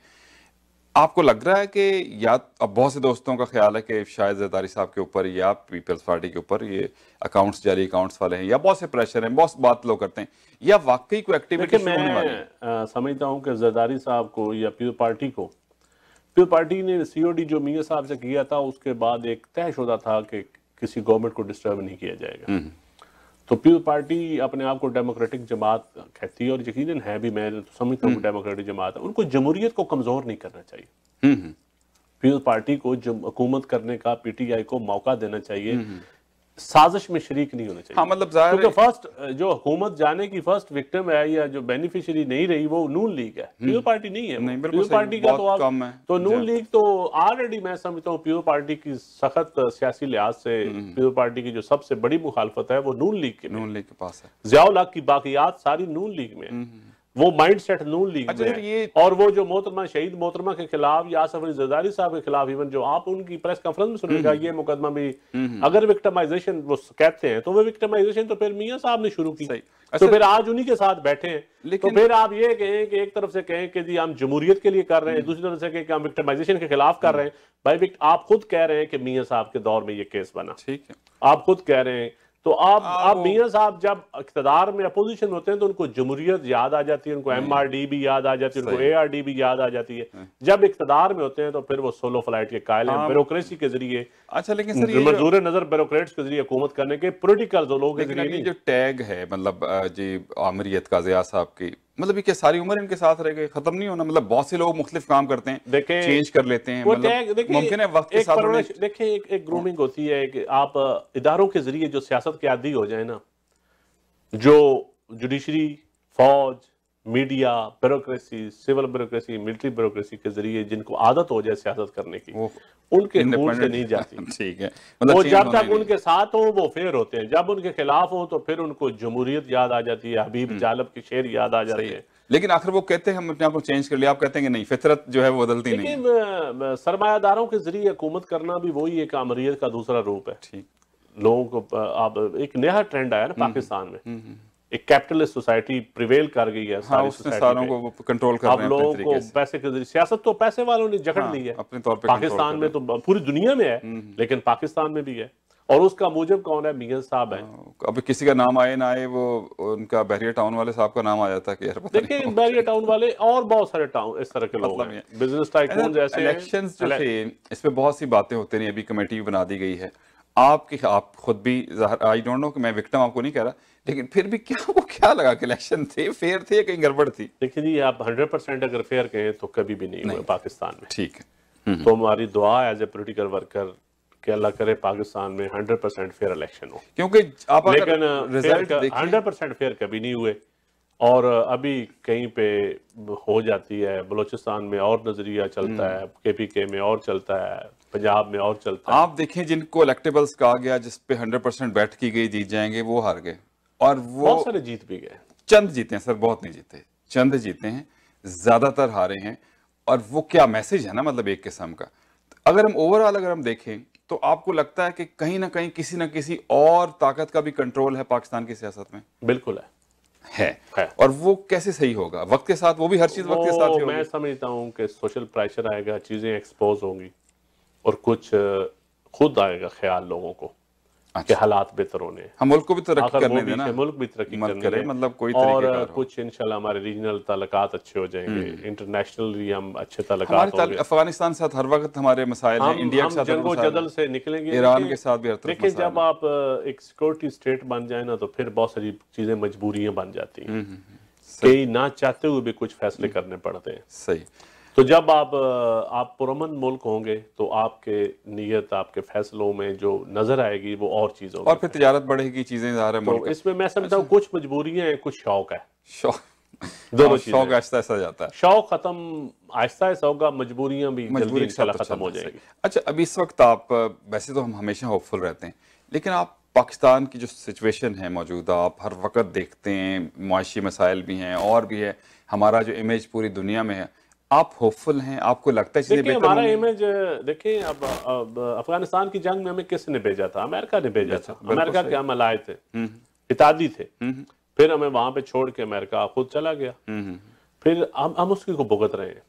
आपको लग रहा है कि या अब बहुत से दोस्तों का ख्याल है कि शायद जरदारी साहब के ऊपर या पीपल्स पार्टी के ऊपर ये अकाउंट्स जारी अकाउंट्स वाले हैं, या बहुत से प्रेशर हैं, बहुत बात लोग करते हैं, या वाकई कोई एक्टिविटी शुरू होने वाली है? मैं समझता हूँ कि जरदारी साहब को या पीपल पार्टी को, पीपल पार्टी ने सीओडी जो मियां साहब से किया था उसके बाद एक तयशुदा था कि किसी गवर्नमेंट को डिस्टर्ब नहीं किया जाएगा। तो पीपल पार्टी अपने आप को डेमोक्रेटिक जमात कहती है और यकीनन है भी, मैं तो समझता हूँ डेमोक्रेटिक जमात है। उनको जमहूरियत को कमजोर नहीं करना चाहिए। पीपल पार्टी को हुकूमत करने का पीटीआई को मौका देना चाहिए, साजिश में शरीक नहीं होना चाहिए। हाँ, मतलब क्योंकि फर्स्ट जो हुकूमत जाने की फर्स्ट विक्टिम है या जो बेनिफिशियरी नहीं रही वो नून लीग है, पीपल पार्टी नहीं है। पीपल पार्टी का तो नून लीग तो ऑलरेडी मैं समझता हूँ पीपल पार्टी की सख्त सियासी लिहाज से पीपल पार्टी की जो सबसे बड़ी मुखालफत है वो नून लीग के पास है। ज़ियाउल हक की बाकियात सारी नून लीग में, वो माइंड सेट नून लीग अच्छा, में है। ये और वो जो मोहतरमा शहीद मोहतरमा के खिलाफ या आसफ अली जरदारी साहब के खिलाफ इवन जो आप उनकी प्रेस कॉन्फ्रेंस में सुनेगा ये मुकदमा भी, अगर विक्टिमाइजेशन वो कहते हैं तो वो विक्टिमाइजेशन तो फिर मियां साहब ने शुरू की। सही। तो अच्छा, फिर आज उन्हीं के साथ बैठे हैं। तो लेकिन फिर आप ये कहें कि एक तरफ से कहें कि जी हम जमहूरियत के लिए कर रहे हैं, दूसरी तरफ से कहें कि हम विक्टिमाइजेशन के खिलाफ कर रहे हैं। भाई आप खुद कह रहे हैं कि मियां साहब के दौर में ये केस बना, ठीक है, आप खुद कह रहे हैं। तो आप मियां साहब जब इक़्तिदार में अपोजिशन में होते हैं तो उनको जमहूरियत याद आ जाती है, उनको MRD भी याद आ जाती है, उनको ARD भी याद आ जाती है। जब इक़्तिदार में होते हैं तो फिर वो सोलो फ्लाइट के कायल हैं, ब्यूरोक्रेसी के जरिए। अच्छा, लेकिन सर ये मंजूर नजर ब्यूरोक्रेट्स के जरिए हुकूमत करने के पॉलिटिकल लोगों के जरिए नहीं। जो टैग है मतलब जी आमिरियत का ज़िया साहब की, मतलब ये क्या सारी उम्र इनके साथ रह गए, खत्म नहीं होना? मतलब बहुत से लोग मुख्तलिफ काम करते हैं, देखें चेंज कर लेते हैं, मतलब मुमकिन है वक्त के साथ देखें एक ग्रूमिंग होती है कि आप इदारों के जरिए जो सियासत के आदी हो जाए ना, जो जुडिशरी, फौज, media, bureaucracy, civil bureaucracy, military bureaucracy के जरिए जिनको आदत हो जाए सियासत करने की, उनके खून से नहीं जाती। ठीक है, वो जब तक उनके साथ हो वो फेर होते हैं, जब उनके खिलाफ हो तो फिर उनको जमहूरियत याद आ जाती है, हबीब जालब के शेर याद आ जाते हैं। लेकिन आखिर वो कहते हैं हम अपने आप को चेंज कर लिया, आप कहते हैं कि नहीं, फितरत जो है वो बदलती नहीं है। लेकिन सरमायादारों के जरिए हुकूमत करना भी वही एक आमरीत का दूसरा रूप है। ठीक, लोगों को अब एक नया ट्रेंड आया ना पाकिस्तान में, एक कैपिटलिस्ट सोसाइटी प्रिवेल कर गई है सारी सोसाइटी सारों को कंट्रोल कर रहे हैं। अब लोगों को पैसे के जरिए, सियासत तो पैसे वालों ने जकड़ ली है अपने तौर पे, पाकिस्तान में तो पूरी दुनिया में है, लेकिन पाकिस्तान में भी है। और उसका मूजब कौन है? मियां साहब है। अब किसी का नाम आए ना आए, वो उनका बहरिया टाउन वाले साहब का नाम आ जाता है कि यार देखिए बहरिया टाउन वाले और बहुत सारे टाउन इस तरह के लोग हैं, बिजनेस टाइकून जैसे। इलेक्शंस जो थे इसमें बहुत सी बातें होती रही, अभी कमेटी बना दी गई है। आप खुद भी, आई डोंट नो कि मैं विक्टिम आपको नहीं कह रहा, लेकिन फिर भी क्या लगा कि इलेक्शन थे, फेयर थे या कहीं गड़बड़ थी? देखिए जी, आप 100% अगर फेयर कहें तो कभी भी नहीं हुए पाकिस्तान में। ठीक है, तो हमारी दुआ एज ए पोलिटिकल वर्कर कि अल्लाह करे पाकिस्तान में 100% फेयर इलेक्शन हो, क्योंकि आप लेकिन 100% फेयर कभी नहीं हुए। और अभी कहीं पे हो जाती है, बलूचिस्तान में और नजरिया चलता है, KPK में और चलता है, पंजाब में और चलता है। आप देखें जिनको इलेक्टेबल्स कहा गया, जिसपे 100% बैठ की गई जीत जाएंगे, वो हार गए। और वो बहुत सारे जीत भी गए, चंद जीते हैं सर, बहुत नहीं जीते, चंद जीते हैं, ज्यादातर हारे हैं। और वो क्या मैसेज है ना, मतलब एक किस्म का, अगर हम ओवरऑल अगर हम देखें तो आपको लगता है कि कहीं ना कहीं किसी ना किसी और ताकत का भी कंट्रोल है पाकिस्तान की सियासत में? बिल्कुल है। और वो कैसे सही होगा? वक्त के साथ वो भी हर चीज वक्त के साथ ही होगी। मैं समझता हूँ कि सोशल प्रेशर आएगा, चीजें एक्सपोज होंगी और कुछ खुद आएगा ख्याल लोगों को कि हालात बेहतर होने हैं। हम मुल्क को भी तरक्की करने देना, मुल्क भी तरक्की करे, मतलब कोई और कुछ इंशाल्लाह हमारे रीजनल ताल्लुकात अच्छे हो जाएंगे, इंटरनेशनली हम अच्छे ताल्लुकात होंगे। अफगानिस्तान के साथ हर वक्त हमारे मसाइल हैं, इंडिया के साथ जंगो जदल से निकलेंगे, ईरान के साथ भी। देखिए जब आप एक सिक्योरिटी स्टेट बन जाए ना तो फिर बहुत सारी चीजें मजबूरियां बन जाती हैं, कई ना चाहते हुए भी कुछ फैसले करने पड़ते हैं। सही। तो जब आप पुरअमन मुल्क होंगे तो आपके नीयत, आपके फैसलों में जो नजर आएगी वो और चीज होगी, और फिर तिजारत बढ़ेगी, चीजें ज़ाहिर है मुल्क। तो इसमें मैं समझता हूँ कुछ मजबूरियां हैं, कुछ शौक है। दोनों शौक आहिस्ता आहिस्ता जाता है, शौक खत्म आहिस्ता आहिस्ता होगा, मजबूरियां भी जल्दी इंशाल्लाह खत्म हो जाएगी। अच्छा, अभी इस वक्त आप, वैसे तो हम हमेशा होपफुल रहते हैं, लेकिन आप पाकिस्तान की जो सिचुएशन है मौजूदा, आप हर वक्त देखते हैं, मुआशी मसाइल भी हैं और भी है, हमारा जो इमेज पूरी दुनिया में है, आप होपफुल हैं? आपको लगता है चीजें बेहतर हमारा इमेज? देखिए अब अफगानिस्तान की जंग में हमें किसने भेजा था? अमेरिका ने भेजा था। अमेरिका के हम अलाए थे, इतादी थे, फिर हमें वहां पे छोड़ के अमेरिका खुद चला गया, फिर हम उसकी को भुगत रहे हैं।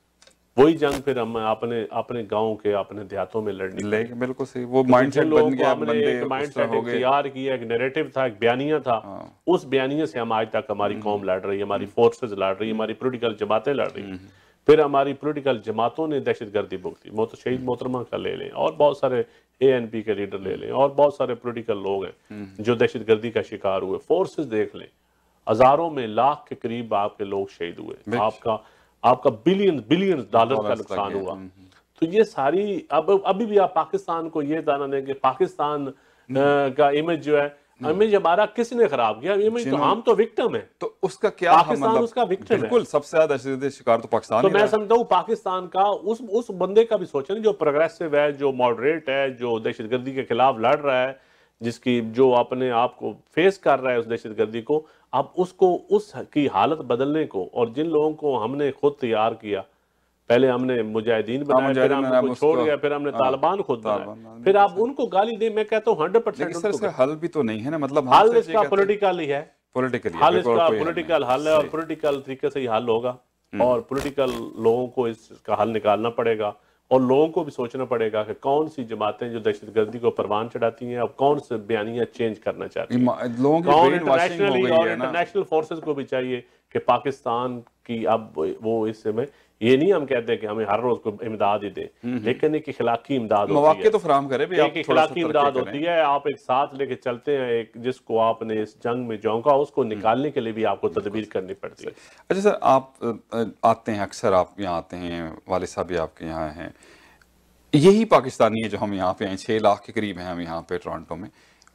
वही जंग फिर हम अपने गाँव के, अपने देहातों में लड़ने, बिल्कुल सही, वो माइंडसेट बन गया, एक माइंडसेट तैयार किया, एक नैरेटिव था, एक बयानिया था, उस बयानिया से हम आज तक हमारी कौम लड़ रही है, हमारी फोर्सेज लड़ रही है, हमारी पोलिटिकल जमातें लड़ रही है। फिर हमारी पॉलिटिकल जमातों ने दहशतगर्दी भुगती, शहीद मोहतरमा का ले लें, और बहुत सारे ANP के लीडर ले लें, और बहुत सारे पॉलिटिकल लोग हैं जो दहशतगर्दी का शिकार हुए। फोर्सेस देख लें, हजारों में, लाख के करीब आपके लोग शहीद हुए, आपका बिलियन डॉलर का नुकसान हुआ। तो ये सारी अभी भी आप पाकिस्तान को ये दाना दें कि पाकिस्तान का इमेज जो है, इमेज हमारा किसने खराब किया? इमेज तो हम तो विक्टिम है, तो उसका क्या पाकिस्तान उसका विक्टिम है। बिल्कुल, सबसे ज्यादा शिकार तो पाकिस्तान। तो मैं समझता हूँ पाकिस्तान का उस बंदे का भी सोचें जो प्रोग्रेसिव है, जो मॉडरेट है, जो दहशतगर्दी के खिलाफ लड़ रहा है, जिसकी जो अपने आप को फेस कर रहा है उस दहशतगर्दी को, अब उसको उसकी हालत बदलने को, और जिन लोगों को हमने खुद तैयार किया, पहले हमने मुजाहिदीन बनाया, फिर हम उनको छोड़ गया, फिर हमने तालिबान खुद बनाया, फिर आप उनको गाली दें, मैं कहता हूँ 100% इसका हल भी तो नहीं है ना, मतलब हल इसका पॉलिटिकल ही है, पॉलिटिकल हल इसका पॉलिटिकल हल है, और पॉलिटिकल तरीके से ही हल होगा, और पॉलिटिकल लोगों को इसका हल निकालना पड़ेगा, और लोगों को भी सोचना पड़ेगा कि कौन सी जमातें जो दहशतगर्दी को परवान चढ़ाती हैं, अब कौन से बयानियां चेंज करना चाहती हैं, कौन इंटरनेशनली, और इंटरनेशनल फोर्सेस को भी चाहिए कि पाकिस्तान की अब वो इस समय, ये नहीं हम कहते हैं कि हमें हर रोज को इमदाद ही दें, लेकिन एक इखलाकी इमदाद होती है, तो फराहम करें भी, एक इखलाकी इमदाद होती है, आप एक साथ लेके चलते हैं, एक जिसको आपने इस जंग में झोंका उसको निकालने के लिए भी आपको तदबीर करनी पड़ती है। अच्छा सर, आप आते हैं अक्सर, आप यहाँ आते हैं, वालिद साहब भी आपके यहाँ हैं, यही पाकिस्तानी है जो हम यहाँ पे हैं, 6 लाख के करीब हैं हम यहाँ पे टोरंटो में,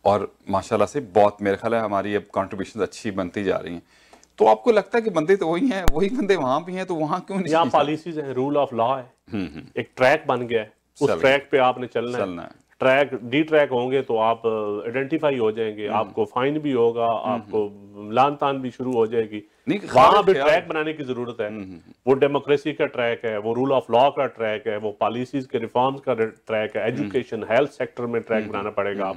और माशाल्लाह से बहुत मेरे ख्याल है हमारी अब कंट्रीब्यूशन अच्छी बनती जा रही हैं। तो आपको लगता है कि बंदे तो वही हैं, वही बंदे वहां भी हैं, तो वहां क्यों नहीं? यहाँ पॉलिसीज हैं, रूल ऑफ लॉ है, एक ट्रैक बन गया है, उस ट्रैक पे आपने चलना है। ट्रैक डी ट्रैक होंगे तो आप आइडेंटिफाई हो जाएंगे, आपको फाइन भी होगा, आपको लान तान भी शुरू हो जाएगी, वहां भी ट्रैक बनाने की जरूरत है। वो डेमोक्रेसी का ट्रैक है, वो रूल ऑफ लॉ का ट्रैक है, वो पॉलिसीज के रिफॉर्म्स का ट्रैक है, एजुकेशन हेल्थ सेक्टर में ट्रैक बनाना पड़ेगा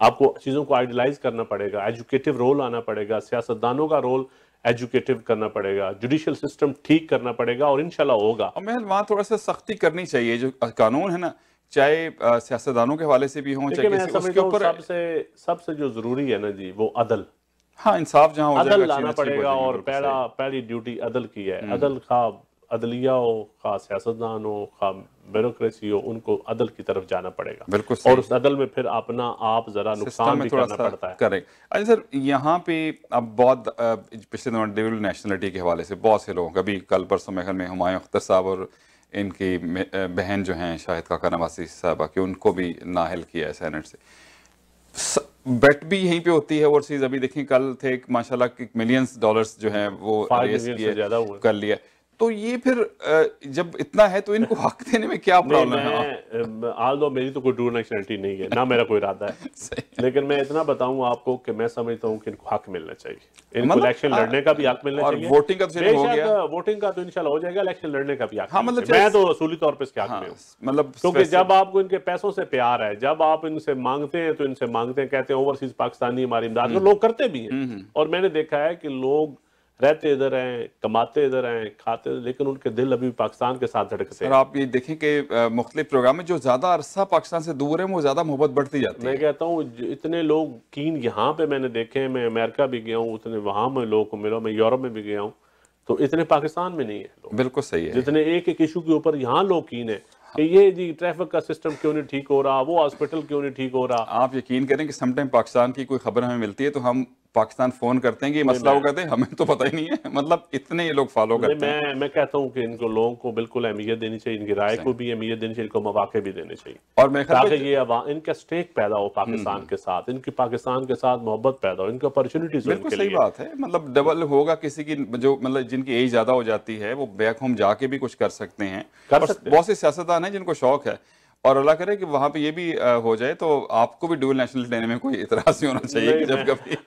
आपको चीजों को आइडियलाइज करना पड़ेगा, एजुकेटिव रोल आना पड़ेगा, सियासतदानों का रोल एजुकेटिव करना पड़ेगा, जुडिशियल सिस्टम ठीक करना पड़ेगा, और इंशाल्लाह होगा। और मैं वहाँ थोड़ा सा सख्ती करनी चाहिए, जो कानून है ना, चाहे सियासतदानों के हवाले से भी हों, चाहे उसके ऊपर सबसे जो जरूरी है ना जी, वो अदल, हाँ, इंसाफ जहाँ हो जाएगा, अदल लाना पड़ेगा, और पहली ड्यूटी अदल की है। अदल खा अदलिया हो, खा सियासतदान हो, खा ब्यूरोक्रेसी हो, उनको अदल की तरफ जाना पड़ेगा, बिल्कुल, और उस अदल में फिर अपना आप जरा नुकसान भी करना पड़ता है। करेक्ट। अच्छा सर, यहाँ पे अब बहुत पिछले दिनों ड्यूल नेशनलिटी के हवाले से बहुत से लोग, अभी कल परसों महल में हुमायूं अख्तर साहब और इनकी बहन जो हैं शाहिद काका नवासी साहबा की, उनको भी नाअहल किया है सेनेट से। बेट भी यहीं पे होती है ओवरसीज, अभी देखिए कल थे माशाल्लाह $millions जो हैं वो रेस कर लिया, तो ये फिर जब इतना है तो इनको हक देने में क्या प्रॉब्लम है? आल्दो मेरी तो कोई ड्यूल नेशनलिटी नहीं है ना, मेरा कोई इरादा है लेकिन मैं इतना बताऊं आपको कि मैं समझता हूं कि इनको हक मिलना चाहिए, इनको इलेक्शन लड़ने का भी हक मिलना चाहिए, वोटिंग का तो हो गया, वोटिंग का तो इंशाल्लाह हो जाएगा, इलेक्शन लड़ने का भी हक। हाँ, मतलब मैं तो असूली तौर पर इसके हक में हूं, मतलब क्योंकि जब आपको इनके पैसों से प्यार है, जब आप इनसे मांगते हैं तो इनसे मांगते हैं, कहते हैं ओवरसीज पाकिस्तानी हमारी इमदाद, लोग करते भी हैं, और मैंने देखा है कि लोग रहते इधर हैं, कमाते इधर हैं, खाते, लेकिन उनके दिल अभी पाकिस्तान के साथ धड़कते हैं। और आप ये देखें कि मुख्तलिफ प्रोग्राम में जो ज्यादा अरसा पाकिस्तान से दूर है वो ज्यादा मोहब्बत बढ़ती जाती है। मैं कहता हूँ इतने लोग कीन यहाँ पे मैंने देखे हैं, मैं अमेरिका भी गया हूँ, उतने वहां में लोगों को मिला, मैं यूरोप में भी गया हूँ, तो इतने पाकिस्तान में नहीं है। बिल्कुल सही है, जितने एक एक इशू के ऊपर यहाँ लोग कीन है कि ये जी ट्रैफिक का सिस्टम क्यों नहीं ठीक हो रहा, वो हॉस्पिटल क्यों नहीं ठीक हो रहा। आप यकीन करें कि समटाइम पाकिस्तान की कोई खबर हमें मिलती है तो हम पाकिस्तान फोन करते हैं कि ये मसला वो कहते हैं हमें तो पता ही नहीं है, मतलब इतने ये लोग फॉलो करते हैं। मैं कहता हूँ कि इनको लोगों को बिल्कुल अहमियत देनी चाहिए, इनकी राय को भी अहमियत देनी चाहिए, इनको मौके भी देने चाहिए, और मैं ताकि ये इनका स्टेक पैदा हो पाकिस्तान के साथ, इनकी पाकिस्तान के साथ मोहब्बत पैदा हो, इनकी अपॉर्चुनिटीज। बिल्कुल सही बात है, मतलब डबल होगा, किसी की जो मतलब जिनकी एज ज्यादा हो जाती है वो बैक होम जाके भी कुछ कर सकते हैं, बहुत से सियासतदान हैं जिनको शौक है, और अल्लाह करे कि वहां पे ये भी हो जाए, तो आपको भी ड्यूल नेशनल देने में कोई इतराज नहीं होना चाहिए कि जब कभी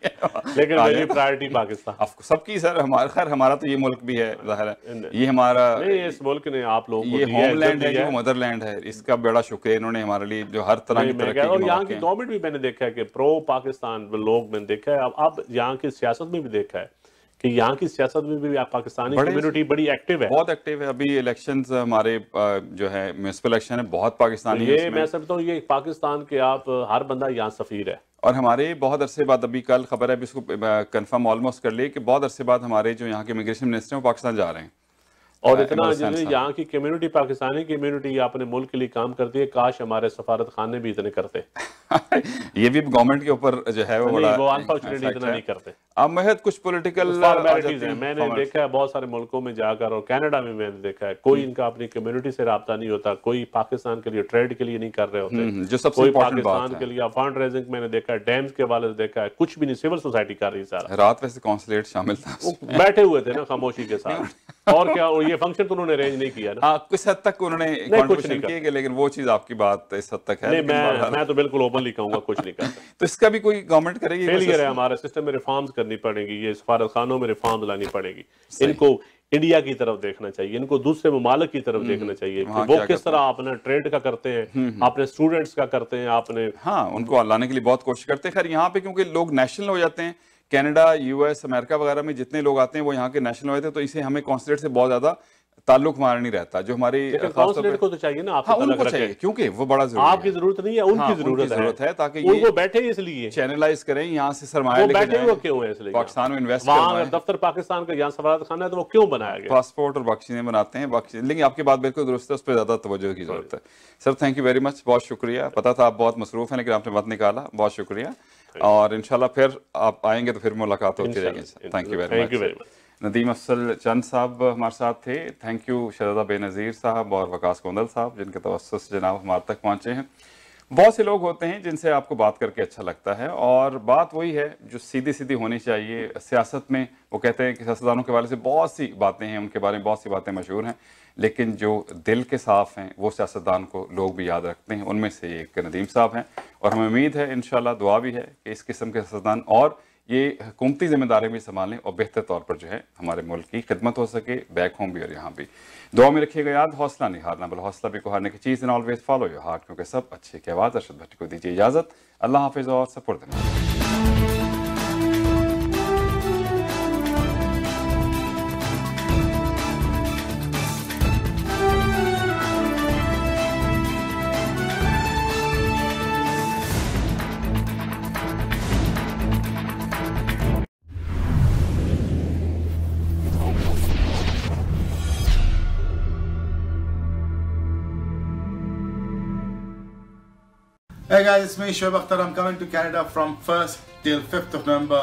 लेकिन मेरी प्रायोरिटी पाकिस्तान सबकी सर, हमारा खैर हमारा तो ये मुल्क भी है, जाहिर है ये हमारा इस मुल्क ने आप लोगों को ये होमलैंड है, ये मदरलैंड है, इसका बड़ा शुक्रिया इन्होंने हमारे लिए जो हर तरह की तरक्की। और यहाँ की गवर्नमेंट भी मैंने देखा है कि प्रो पाकिस्तान लोग मैंने देखा है, अब यहाँ की सियासत में भी देखा है कि यहाँ की सियासत में भी पाकिस्तानी कम्युनिटी बड़ी एक्टिव है, बहुत एक्टिव है। अभी इलेक्शंस हमारे जो है म्युनिसिपल इलेक्शन है, बहुत पाकिस्तानी ये मैं समझता हूँ ये पाकिस्तान के आप हर बंदा यहाँ सफीर है। और हमारे बहुत अरसे बाद, अभी कल खबर है, अभी इसको कंफर्म ऑलमोस्ट कर लिए कि बहुत अरसे बाद हमारे जो यहाँ के इमिग्रेशन मिनिस्टर हैं वो पाकिस्तान जा रहे हैं, और इतना यहाँ की कम्युनिटी, पाकिस्तानी कम्युनिटी अपने मुल्क के लिए काम करती है, काश हमारे सफारत खाने भी इतने करते ये भी गवर्नमेंट के ऊपर जो है वो बड़ा, वो अनफॉर्चुनेटली इतना नहीं करते। अब महज कुछ पॉलिटिकल फॉर्मेलिटीज हैं, मैंने देखा है बहुत सारे मुल्कों में जाकर, और कनाडा में मैंने देखा है कोई इनका अपनी कम्युनिटी से राब्ता नहीं होता, कोई पाकिस्तान के लिए ट्रेड के लिए नहीं कर रहे होते, जो सबसे कोई पाकिस्तान के लिए फंड रेजिंग मैंने देखा है, डैम्स के हवाले से देखा है, कुछ भी नहीं, सिविल सोसाइटी कर रही है सारा। रात वैसे कॉन्सुलेट शामिल था, बैठे हुए थे ना खामोशी के साथ और क्या, ये फंक्शन तो उन्होंने अरेंज नहीं किया ना। हाँ, कुछ हद तक उन्होंने कंट्रीब्यूशन किए, लेकिन वो चीज आपकी बात इस हद तक है। नहीं, मैं तो बिल्कुल ओपनली कहूंगा कुछ नहीं करता। तो इसका भी कोई गवर्नमेंट करेगी? फेलियर है हमारा सिस्टम में, रिफॉर्म्स करनी पड़ेगी, ये सफारत खानों में रिफॉर्म्स लानी पड़ेगी। इनको इंडिया की तरफ देखना चाहिए, इनको दूसरे ममालिक की तरफ देखना चाहिए कि वो किस तरह अपना ट्रेड का करते हैं, अपने स्टूडेंट्स का करते हैं, आपने हाँ उनको लाने के लिए बहुत कोशिश करते हैं। खैर यहाँ पे क्योंकि लोग नेशनल हो जाते हैं, कनाडा, यूएस, अमेरिका वगैरह में जितने लोग आते हैं वो यहाँ के नेशनल हो जाते हैं, तो इसे हमें कॉन्सुलेट से बहुत ज्यादा ताल्लुक हमारा नहीं रहता। जो हमारी कॉन्सुलेट को तो चाहिए ना, हाँ, उनको चाहिए, क्योंकि वो बड़ा जरूरी है। आपकी जरूरत नहीं है, उनकी जरूरत है, ताकि वो बैठे इसलिए चैनलाइज करें, यहाँ से सरमाया बैठे हुए क्यों है, इसलिए पाकिस्तान में इन्वेस्ट वहाँ दफ्तर पाकिस्तान का यहाँ सफारत खाना है, तो वो क्यों बनाया गया? पासपोर्ट और बाकी चीजें बनाते हैं, बाकी लेकिन आपकी बात बिल्कुल दुरुस्त है, उस पर ज्यादा तवज्जो की जरूरत है। Sir thank you very much, बहुत शुक्रिया। पता था आप बहुत मसरूफ हैं, लेकिन आपने वक्त निकाला, बहुत शुक्रिया। और इंशाल्लाह फिर आप आएंगे तो फिर मुलाकात होती रहेगी। Thank you very much. Nadeem Afzal Chand साहब हमारे साथ थे। थैंक यू शहजादा बेनज़ीर साहब और वकास कोंदल साहब, जिनके तवस्सुस से जनाब हमारे तक पहुँचे हैं। बहुत से लोग होते हैं जिनसे आपको बात करके अच्छा लगता है, और बात वही है जो सीधी सीधी होनी चाहिए। सियासत में वो कहते हैं कि सियासतदानों के बारे से बहुत सी बातें हैं, उनके बारे में बहुत सी बातें मशहूर हैं, लेकिन जो दिल के साफ़ हैं वो सियासतदान को लोग भी याद रखते हैं। उनमें से एक नदीम साहब हैं, और हमें उम्मीद है इंशाल्लाह, दुआ भी है कि इस किस्म के सियासतदान और ये हुकूमती जिम्मेदारी भी संभालें और बेहतर तौर पर जो है हमारे मुल्क की खिदमत हो सके, बैक होम भी और यहाँ भी। दुआ में रखिएगा याद, हौसला नहीं हारना, बल हौसला भी को हारने की चीज़, and always follow your heart, क्योंकि सब अच्छे की आवाज़। अरशद भट्टी को दीजिए इजाज़त। अल्लाह हाफिज़ और सपुर्द। Hey guys, it's me Shoaib Akhtar. I'm coming to Canada from 1st till 5th of November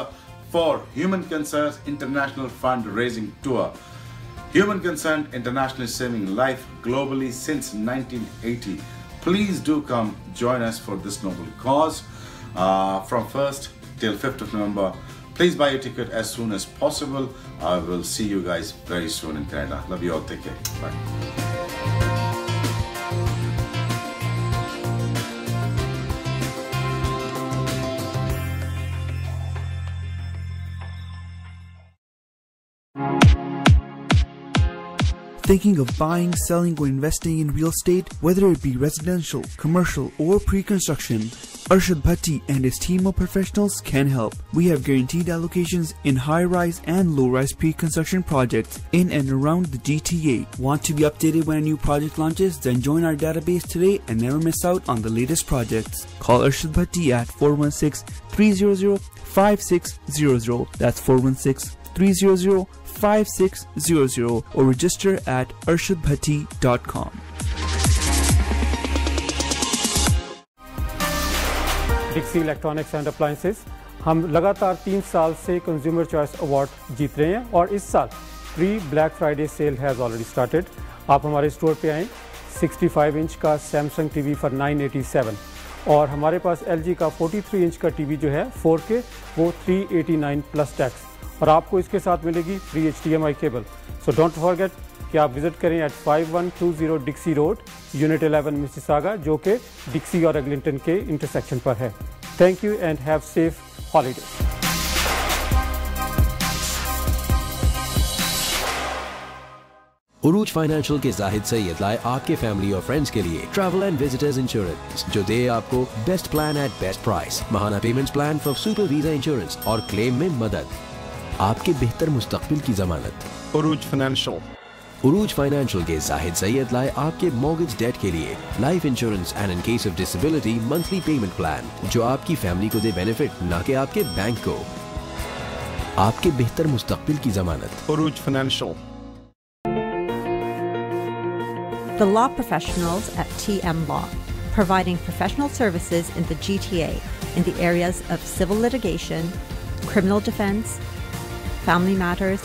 for Human Concerns International Fundraising Tour. Human Concern International is saving life globally since 1980. Please do come join us for this noble cause from 1st till 5th of November. Please buy your ticket as soon as possible. I will see you guys very soon in Canada. Love you all. Take care. Bye. Thinking of buying, selling, or investing in real estate, whether it be residential, commercial, or pre-construction, Arshad Bhatti and his team of professionals can help. We have guaranteed allocations in high-rise and low-rise pre-construction projects in and around the GTA. Want to be updated when a new project launches? Then join our database today and never miss out on the latest projects. Call Arshad Bhatti at 416-300-5600. That's 416-300-5600, or register at arshadbhatti.com. Dixie electronics and appliances हम लगातार 3 साल से consumer choice award जीत रहे हैं, और इस साल pre black Friday sale has already started. आप हमारे स्टोर पे आएँ। 65 इंच का सैमसंग टीवी फॉर 987, और हमारे पास LG का 43 इंच का टीवी जो है 4K, वो 389 प्लस टैक्स, और आपको इसके साथ मिलेगी free HDMI cable. So don't forget कि आप विजिट करें at 5120 Dixie road, unit 11 Mississauga, जो कि डिक्सी और एग्लिंटन के इंटरसेक्शन पर है। Thank you and have safe holidays. Urooj financial के जाहिद सैयद लाए आपके फैमिली और फ्रेंड्स के लिए ट्रैवल एंड विजिटर्स इंश्योरेंस, जो दे आपको best plan at best price, महाना payments plan for super visa insurance और क्लेम में मदद, आपके बेहतर मुस्तकबिल की जमानत। उरूज फाइनेंशियल के जाहिद सैयद लाए आपके मॉर्गेज डेट के लिए life insurance and in case of disability monthly payment plan, जो आपकी फैमिली को दे बेनिफिट, ना कि आपके बैंक को, आपके बेहतर मुस्तकबिल की जमानत। उरूज financial. The law professionals at TM Law, providing professional services in the GTA in the areas of civil litigation, criminal defense, family matters,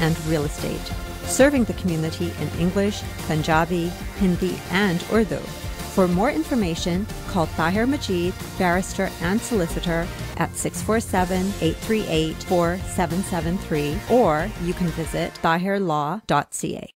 and real estate. Serving the community in English, Punjabi, Hindi, and Urdu. For more information, call Tahir Majid, barrister and solicitor at 647-838-4773, or you can visit tahirlaw.ca.